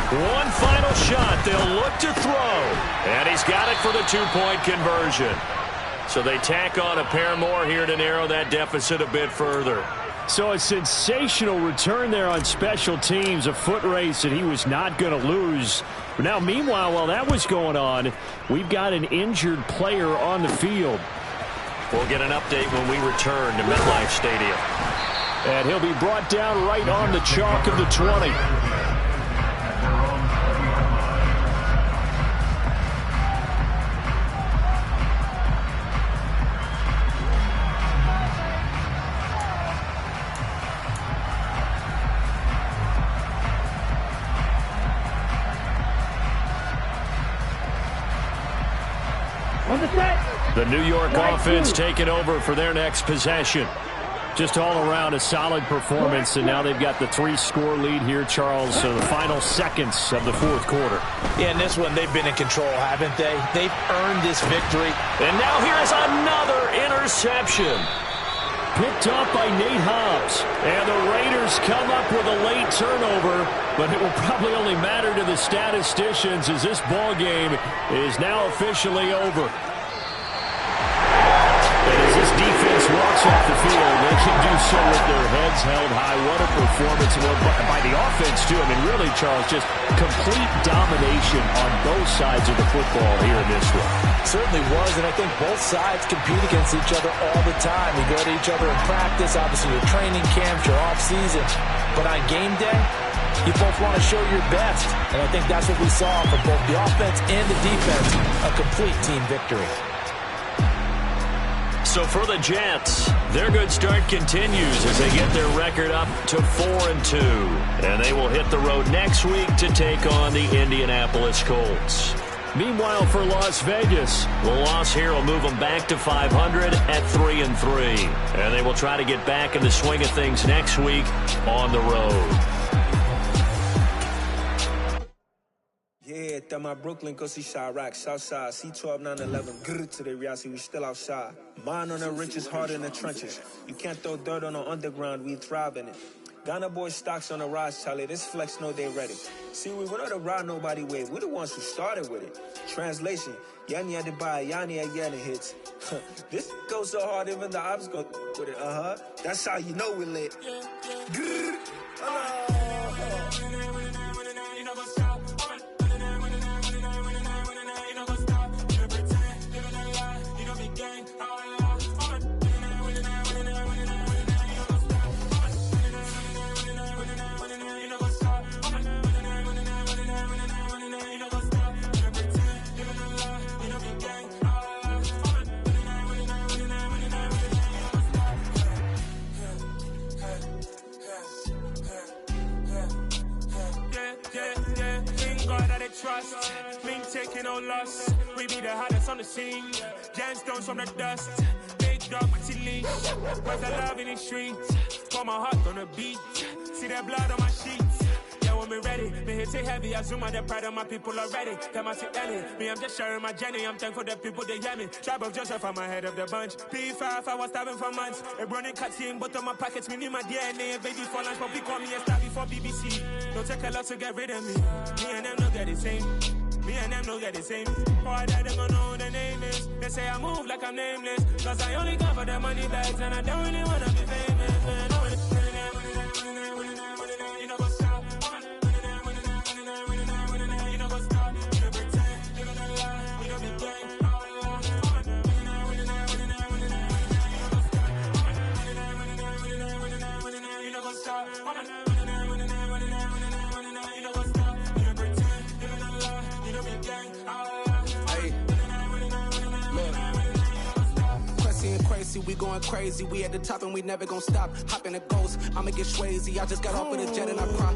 One final shot. They'll look to throw. And he's got it for the two-point conversion. So they tack on a pair more here to narrow that deficit a bit further. So a sensational return there on special teams, a foot race that he was not going to lose. But now, meanwhile, while that was going on, we've got an injured player on the field. We'll get an update when we return to MetLife Stadium. And he'll be brought down right on the chalk of the 20. The New York offense taking over for their next possession. Just all around a solid performance, and now they've got the 3-score lead here, Charles, so the final seconds of the fourth quarter. Yeah, in this one, they've been in control, haven't they? They've earned this victory. And now here's another interception. Picked off by Nate Hobbs. And the Raiders come up with a late turnover, but it will probably only matter to the statisticians as this ball game is now officially over. And as this defense walks off the field, they can do so with their heads held high. What a performance by the offense, too. I mean, really, Charles, just complete domination. competition on both sides of the football here in this one. Certainly was, and I think both sides compete against each other all the time. You go to each other in practice, obviously your training camps, your off-season. But on game day, you both want to show your best. And I think that's what we saw from both the offense and the defense, a complete team victory. So for the Jets, their good start continues as they get their record up to 4-2. And they will hit the road next week to take on the Indianapolis Colts. Meanwhile, for Las Vegas, the loss here will move them back to 500 at 3-3. And they will try to get back in the swing of things next week on the road. Yeah, that my Brooklyn, go see Chirac, Southside, C12, 911, grrr to the reality, we still outside. Mine on the riches, heart in the trenches. You can't throw dirt on the underground, we thrive in it. Ghana boys stocks on the rise, Charlie, this flex know they ready. See, we were not to ride nobody with, we're the ones who started with it. Translation, Yanni had to buy, Yanni had getting hits. This goes so hard, even the ops go with it, That's how you know we lit. Grrr, trust, me taking no loss. We be the hottest on the scene. Gemstones from the dust. Big dog with your leash. Where's the love in the streets? Pour my heart on the beat. See that blood on my sheets. Yeah, when we ready, me hit it heavy. I zoom out the pride of my people already. Them I see Ellie. Me, I'm just sharing my journey. I'm thankful that people they hear me. Tribe of Joseph, I'm ahead of the bunch. P5, I was starving for months. A running cuts in, but on my pockets, me need my DNA. And baby for lunch, but we call me a star before BBC. Don't take a lot to get rid of me. Me and them no get the same. Me and them no get the same. Boy, that they gonna know who the name is. They say I move like I'm nameless. Cause I only come for the money bags. And I don't really wanna be famous, man. You know what's up? You know what's up? You don't pretend. You don't lie. We don't be gang. You know what's up? Crazy, we going crazy. We at the top and we never gonna stop. Hop in a ghost, I'ma get swayzy. I just got off with a jet and I cry.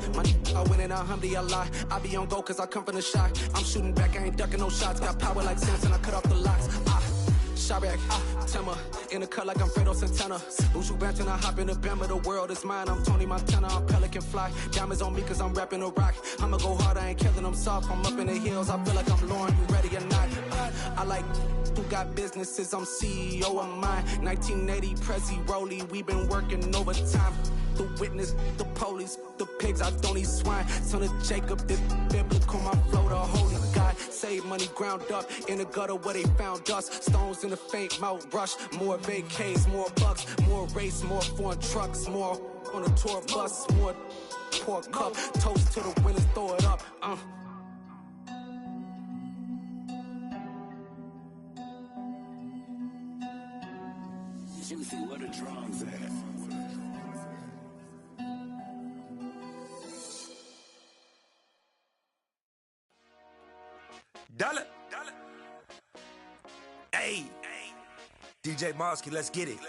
I win in a Humvee, I lie. I be on go cause I come from the shot. I'm shooting back, I ain't ducking no shots. Got power like Samson, I cut off the locks. Chirac, Tema, in the cut like I'm Fredo Santana. Ushu Banton, I hop in the Bama, the world is mine. I'm Tony Montana, I'm Pelican Fly. Diamonds on me cause I'm rapping a rock. I'ma go hard, I ain't killing them soft. I'm up in the hills, I feel like I'm Lauren, you ready or not? I like who got businesses, I'm CEO of mine. 1980 Prezi Rolly, we been working overtime. The witness, the police, the pigs, I don't eat swine. Son of Jacob, this biblical, my flow, the holy God. Save money ground up in the gutter where they found us. Stones in the faint mouth rush. More vacays, more bucks, more race, more foreign trucks, more on a tour bus, more pour cup. Toast to the winners, throw it up. Juicy, where the drums at? Dollar. Hey. DJ Mosky, let's get it.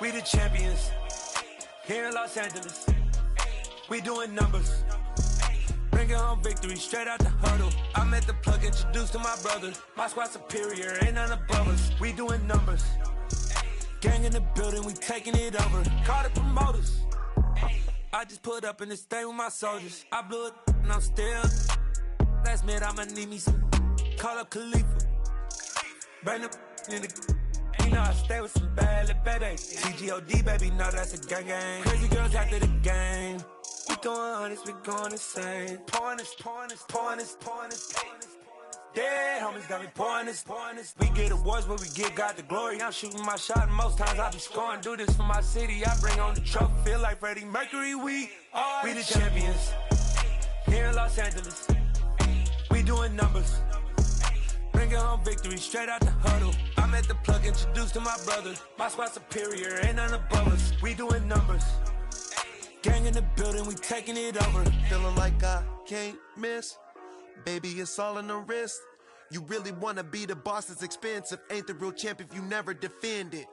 We the champions here in Los Angeles. We doing numbers. Bringing home victory straight out the huddle. I met the plug, introduced to my brothers. My squad superior, ain't none above us. We doing numbers. Gang in the building, we taking it over. Call the promoters. I just put up in this thing with my soldiers. I blew it and I'm still. Last minute, I'ma need me some. Call up Khalifa. Bring the in the. You know I stay with some bad little baby. TGOD, baby, no, that's a gang gang. Crazy girls after the game. We going honest, we going insane. Pouring this. Dead homies got me pouring this. We get awards, but we get God the glory. I'm shooting my shot, and most times I be scoring. Do this for my city, I bring on the trophy. Feel like Freddie Mercury, we the champions here in Los Angeles. We doing numbers. Bringing home victory straight out the huddle. I'm at the plug, introduced to my brother. My squad superior, ain't none above us. We doing numbers. Gang in the building, we taking it over. Feeling like I can't miss. Baby, it's all in the wrist. You really wanna be the boss, it's expensive. Ain't the real champ if you never defend it.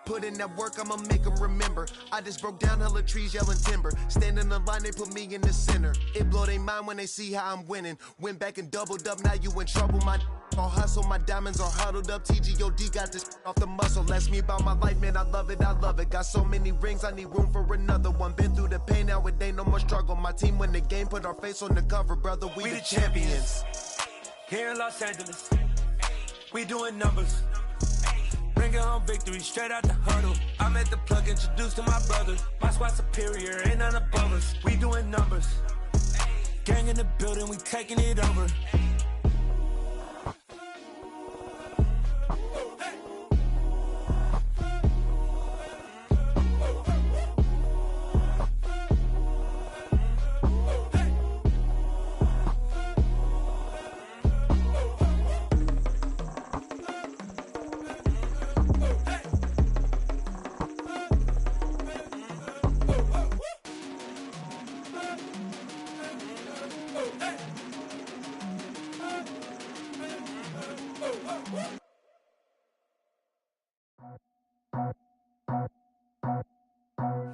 Put in that work, I'ma make them remember. I just broke down hella trees, yelling timber. Stand in the line, they put me in the center. It blow their mind when they see how I'm winning. Went back and doubled up, now you in trouble. My all hustle, my diamonds are huddled up. TGOD got this off the muscle. That's me about my life, man, I love it, I love it. Got so many rings, I need room for another one. Been through the pain, now it ain't no more struggle. My team win the game, put our face on the cover, brother, we the champions. Here in Los Angeles, we doing numbers. Bringing home victory straight out the huddle. I'm at the plug, introduced to my brother. My squad superior, ain't none above us. We doing numbers. Gang in the building, we taking it over.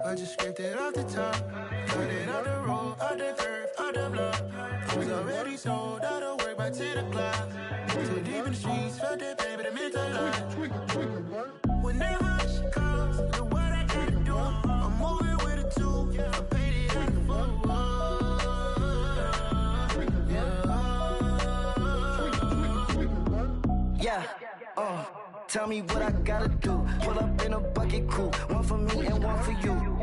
I just scraped it off the top, cut it out the road, out the curve, out the block. I was already sold, out of work by 10 o'clock. Too deep in the streets, felt that pain, but it meant a lot. Whenever she calls, do what I gotta do. I'm moving with a two, I paid it out the full. Yeah, tell me what I gotta do. Pull up in a bucket crew, one for me and one for you.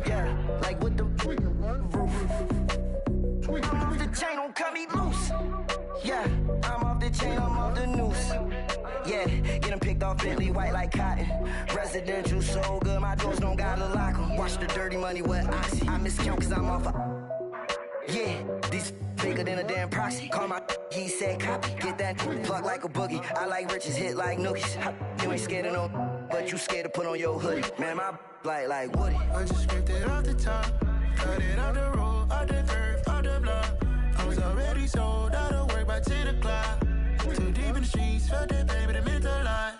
Yeah, like with the roof. I'm off the chain, don't cut me loose. Yeah, I'm off the chain, I'm off the noose. Yeah, getting picked off Bentley white like cotton. Residential so good, my doors don't gotta lock 'em. Watch the dirty money with oxy. I miscount cause I'm off yeah, these bigger than a damn proxy. Call my he said copy. Get that plug like a boogie. I like riches, hit like nookies. You ain't scared of no, but you scared to put on your hoodie. Man, my like Woody. I just scraped it off the top, cut it out the road, out the curve, out the block. I was already sold, out of work by 10 o'clock. Too deep in the streets, felt that pain, but it meant a lot.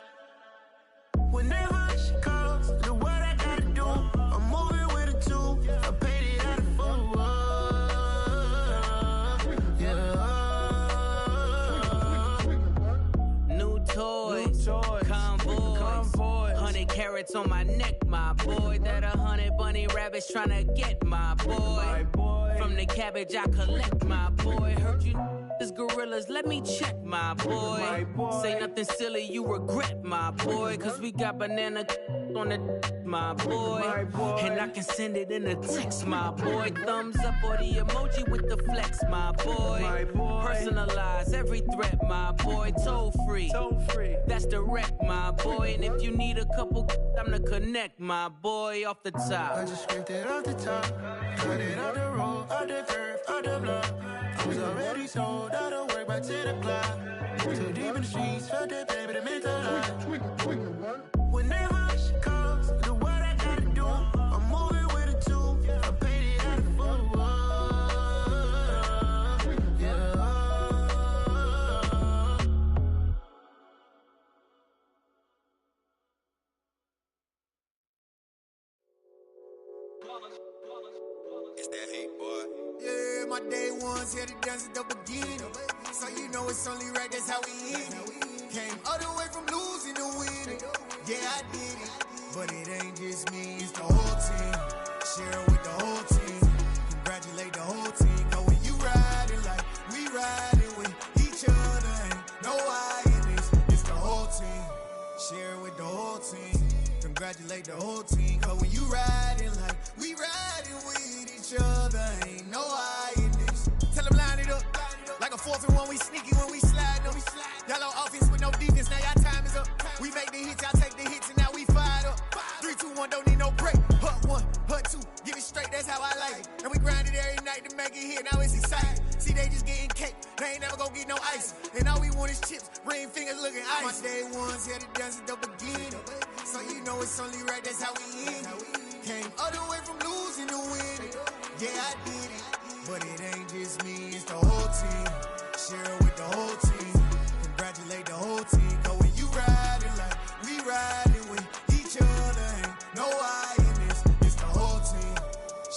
Whenever she calls, do what I gotta do. I'm moving with a two, I paid it out of full. New toys, convoy, 100 carats on my neck, my boy. That 100 bunny rabbits tryna get my boy. From the cabbage I collect, my boy. Heard you this gorillas, let me check, my boy. Say nothing silly, you regret, my boy. Cause we got banana on the my boy. And I can send it in a text, my boy. Thumbs up or the emoji with the flex, my boy. Personalize every threat, my boy. Toll free, that's direct, my boy. And if you need a couple, I'm the connect, my boy. Off the top, I just scraped it off the top, cut it out the road, out the curve, out the block. I was already sold, out of work by 10 o'clock. Too deep in the streets, felt that pain, but it meant a lot. Whenever she calls, do what I gotta do. I'm moving with a two, I paid it out of full. It's that hate, boy. Yeah, my day ones here to dance at the beginning. So you know it's only right, that's how we end it. Came all the way from losing to winning. Yeah, I did it. But it ain't just me, it's the whole team. Share it with the whole team. Congratulate the whole team. Cause when you riding like we riding with each other, ain't no I in this. It's the whole team. Share it with the whole team. Congratulate the whole team. Cause when you riding like we riding with each other, ain't no I in this. Tell them line it up. Like a 4th and 1, we sneaky when we slide them. Y'all on offense with no defense, now y'all time is up. We make the hits, y'all take the hits, and now we fired up. 3, 2, 1, don't need no break. Hut 1, hut 2, give it straight, that's how I like it. And we grind it every night to make it hit, now it's exciting. See, they just getting cake. They ain't never gonna get no ice. And all we want is chips, ring fingers looking ice. My day ones here to dance at the beginning. So you know it's only right, that's how we end it. Came all the way from losing to winning. Yeah, I did it. But it ain't just me, it's the whole team. Share it with the whole team. Congratulate the whole team. Cause when you riding like we riding with each other, ain't no I in this. It's the whole team.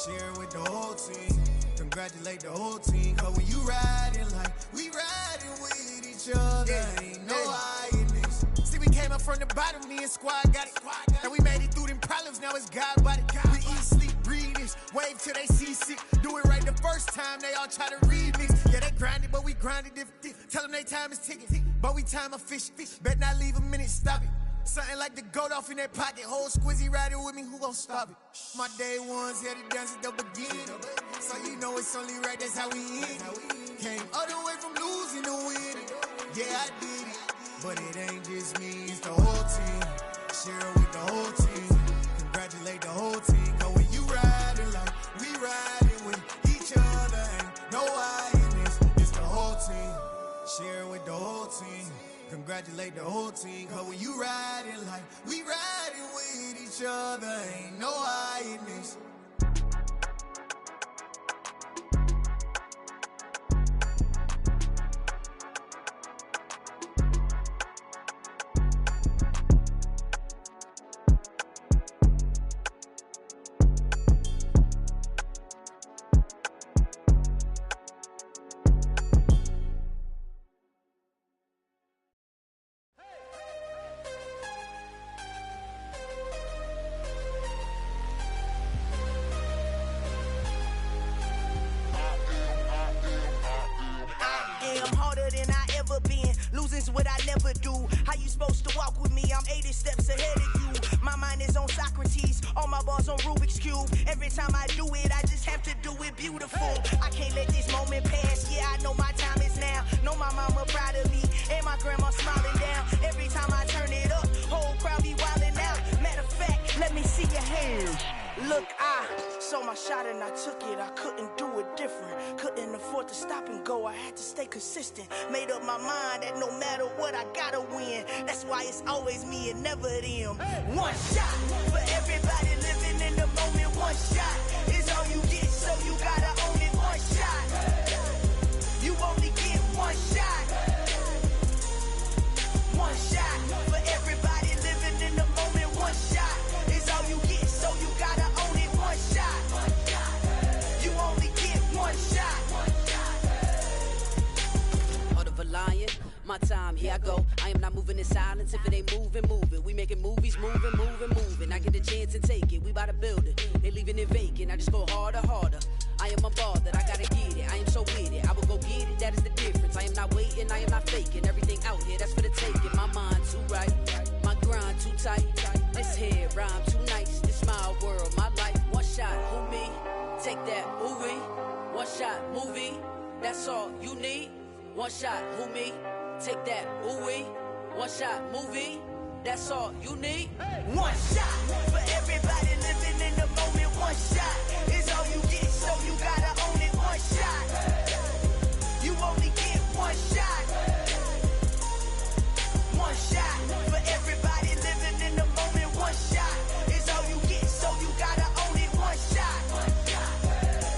Share it with the whole team. Congratulate the whole team. Cause when you riding like we riding with each other, ain't no I in this. See, we came up from the bottom, me and squad got it. And we made it through them problems, now it's God body. We eat, sleep, breathe this. Wave till they see sick. Do it right the first time, they all try to remix. Yeah, they grinded, but we grinded different. Tell them they time is ticking, but we time a fish. Bet not leave a minute, stop it. Something like the goat off in that pocket. Whole squizzy riding with me, who gon' stop it? My day ones here to dance at the beginning. So you know it's only right, that's how we end it. Came all the way from losing to winning. Yeah, I did it. But it ain't just me, it's the whole team. Share it with the whole team. Congratulate the whole team. Cause when you riding like we riding with each other, ain't no I in this. It's the whole team. Share it with the whole team. Congratulate the whole team. Cause when you riding like we riding with each other, ain't no I in this. What I never do. How you supposed to walk with me? I'm 80 steps ahead of you. My mind is on Socrates, all my bars on Rubik's Cube. Every time I do it, I just have to do it beautiful. I can't let this moment pass. Yeah, I know my time is now. Know my mama proud of me, and my grandma smiling down. Every time I turn it up, whole crowd be wildin' out. Matter of fact, let me see your hands. Look, I saw my shot and I took it. I couldn't do it different. Couldn't afford to stop and go. I had to stay consistent. Made up my mind that no matter what, I gotta win. That's why it's always me and never them. One shot for everybody living in the moment. One shot is all you get, so you gotta own it. One shot. You only get one shot. One shot for everybody living in the moment. One shot is all you get, so you gotta own it. One shot. You only get one shot. Heart of a lion, my time, here I go. I am not moving in silence. If it ain't moving, move it. We making movies, moving. I get a chance and take it. We bout to build it. They leaving it vacant. I just go harder. I am a ball that I gotta get it. I am so with it. I will go get it. That is the difference. I am not waiting. I am not faking. Everything out here, that's for the taking. My mind too right. My grind too tight. This here rhyme too nice. This my world, my life. One shot, who me? Take that, ooh we. One shot, movie. That's all you need. One shot, who me? Take that, ooh we. One shot, movie. That's all you need. One shot for everybody living in the moment. One shot is all you get, so you gotta own it. One shot. You only get one shot. One shot for everybody living in the moment. One shot is all you get, so you gotta own it. One shot.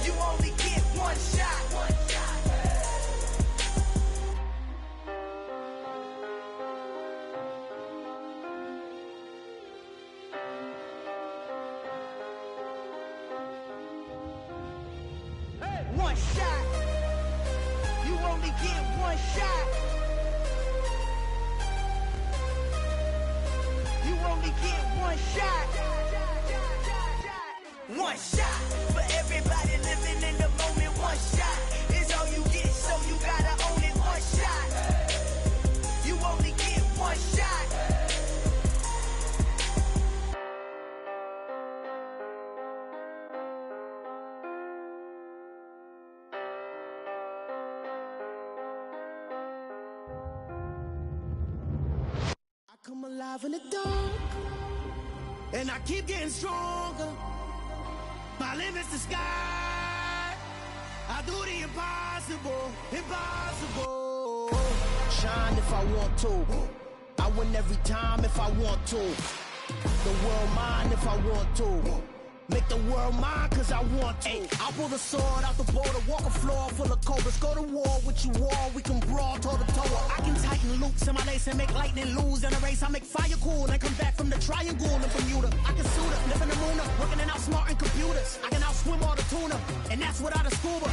You only get one shot. One shot. You only get one shot. You only get one shot. One shot for everybody living in the moment. One shot is all you get, so you gotta own it. One shot. You only get one shot. Come alive in the dark, and I keep getting stronger. My limit's the sky. I do the impossible, impossible. shine if I want to. I win every time if I want to. The world mine if I want to. Make the world mine cause I want to. Ay, I'll pull the sword out the border, walk a floor full of cobras. Go to war with you all, we can brawl toe to toe. I can tighten loops in my lace and make lightning lose in a race. I make fire cool and come back from the triangle in Bermuda. I can suit up, live in the moon up, working and outsmarting computers. I can outswim all the tuna, and that's without a scuba.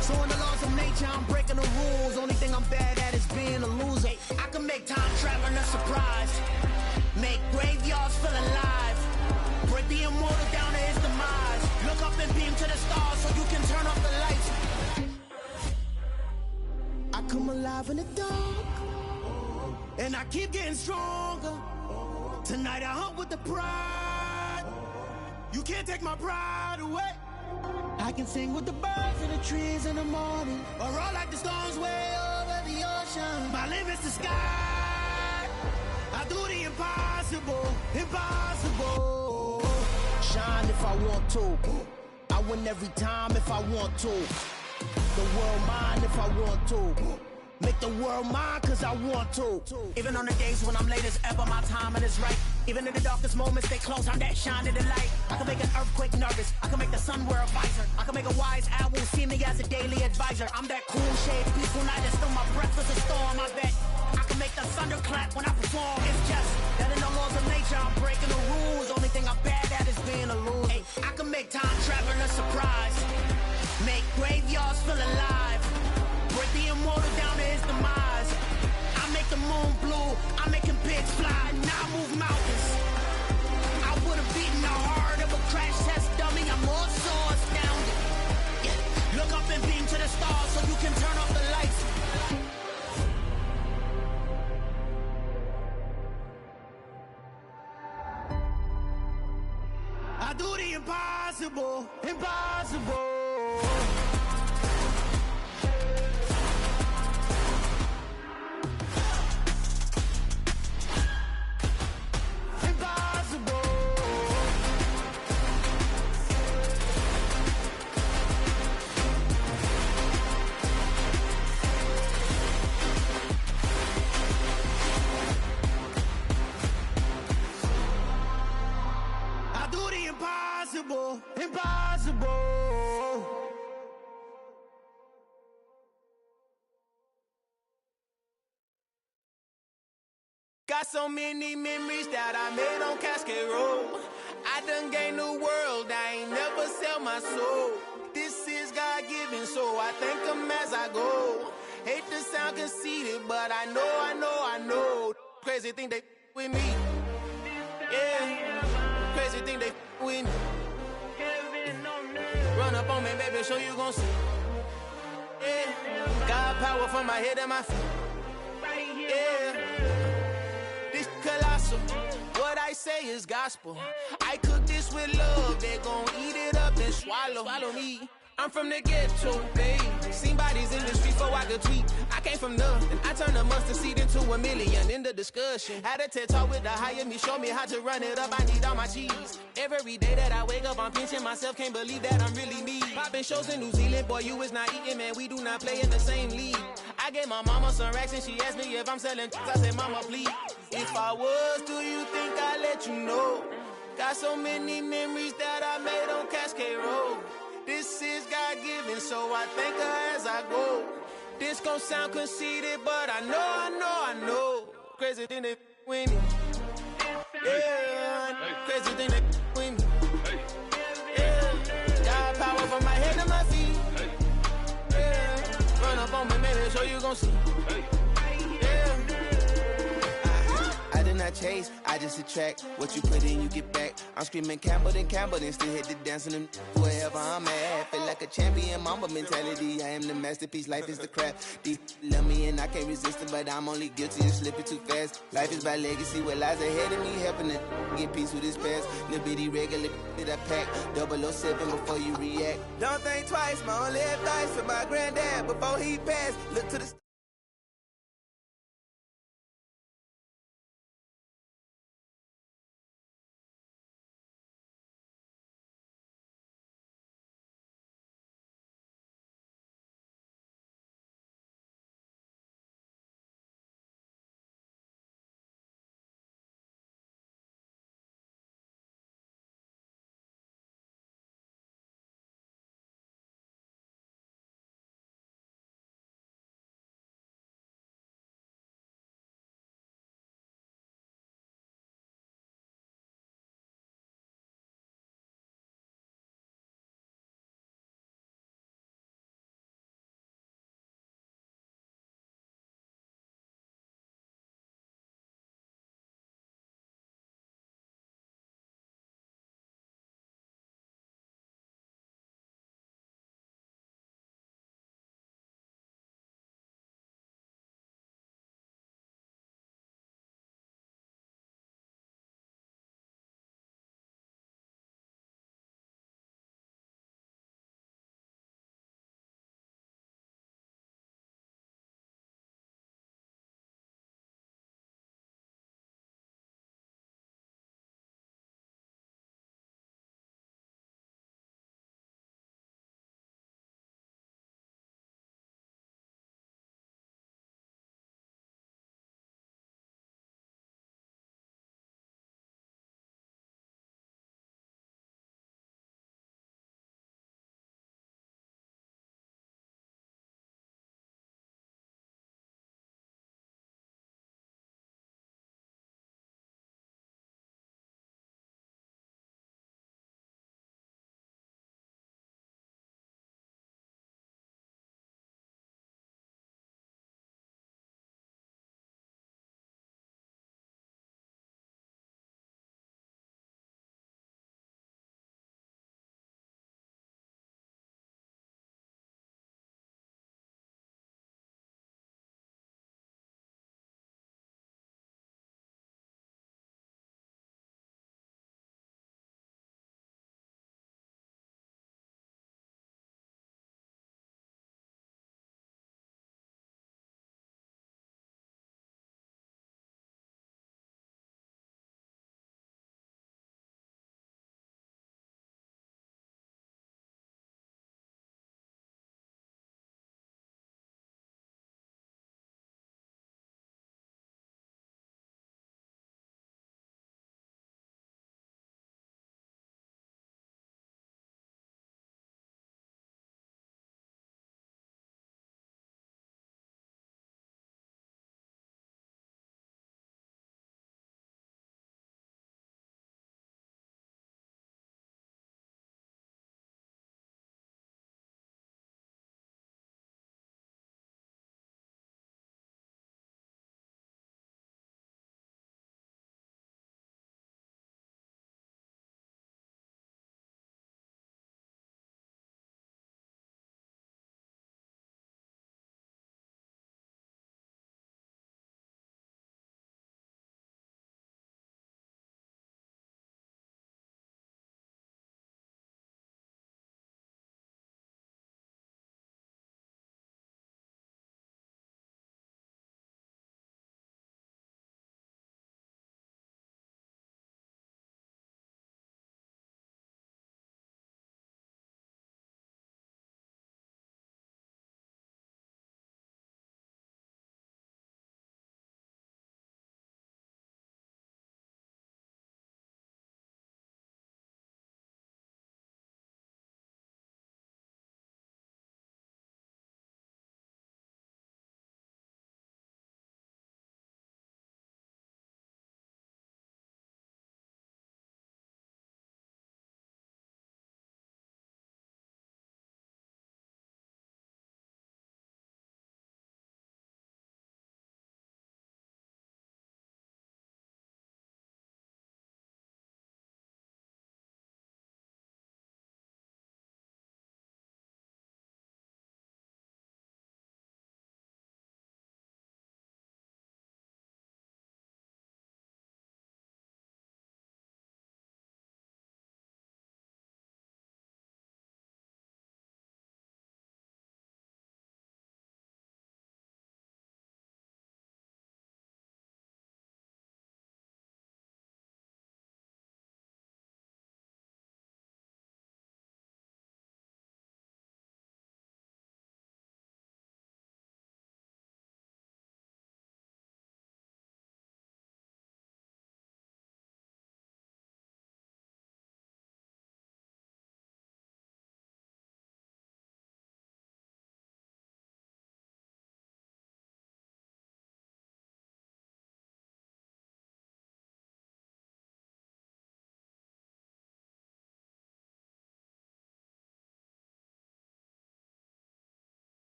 So in the laws of nature, I'm breaking the rules. Only thing I'm bad at is being a loser. I can make time traveling a surprise, make graveyards feel alive, break the immortal down to his demise. Look up and beam to the stars so you can turn off the lights. I come alive in the dark, and I keep getting stronger. Tonight I hunt with the pride. You can't take my pride away. I can sing with the birds and the trees in the morning, or roll like the storms way over the ocean. My limit's the sky. I do the impossible, impossible. Shine if I want to. I win every time if I want to. The world mine if I want to. Make the world mine cause I want to. Even on the days when I'm late as ever, my timing is right. Even in the darkest moments, stay close, I'm that shining the light. I can make an earthquake nervous, I can make the sun wear a visor. I can make a wise owl see me as a daily advisor. I'm that cool shade, peaceful night, and still my breath is a storm, I bet. I can make the thunder clap when I perform. It's just that in the laws of nature, I'm breaking the rules. Only thing I'm bad at is being a loser. Hey, I can make time traveling a surprise, make graveyards feel alive, break the immortal down to his demise. I make the moon blue, I'm making pigs fly, now I move mountains. I would've beaten the heart of a crash test dummy. I'm more so astounded. Yeah. Look up and beam to the stars so you can turn off the lights. I do the impossible, impossible. Impossible, impossible. Got so many memories that I made on Cascade Road. I done gained the world, I ain't never sell my soul. This is God-given, so I thank him as I go. Hate to sound conceited, but I know. Crazy thing they with me. Yeah. Crazy thing they with me. Run up on me, baby, so you gon' see. Yeah. God power from my head and my feet. Yeah. This colossal. What I say is gospel. I cook this with love. They gon' eat it up and swallow me. I'm from the ghetto, babe. Seen bodies in the street before I could tweet. I came from nothing. I turned a mustard seed into a million in the discussion. Had a TED talk with the higher me, show me how to run it up. I need all my cheese. Every day that I wake up, I'm pinching myself. Can't believe that I'm really me. Popping shows in New Zealand, boy, you is not eating, man. We do not play in the same league. I gave my mama some racks and she asked me if I'm selling. I said, mama, please. If I was, do you think I'd let you know? Got so many memories that I made on Cascade Road. This is God-given, so I thank her as I go. This gon' sound conceited, but I know. Crazy thing they with me. Yeah, crazy thing they with me. Yeah, God power from my head to my feet. Yeah, run up on me, maybe, so you gon' see. I did not chase, I just attract. What you put in, you get back. I'm screaming Campbell, then still hit the dancing and wherever I'm at. Feel like a champion, mamba mentality. I am the masterpiece, life is the crap. Deep love me and I can't resist it, but I'm only guilty of slipping too fast. Life is by legacy, what lies ahead of me, helping to get peace with this past. Little bitty regular that I pack, 007 before you react. Don't think twice, my only advice for my granddad before he passed. Look to the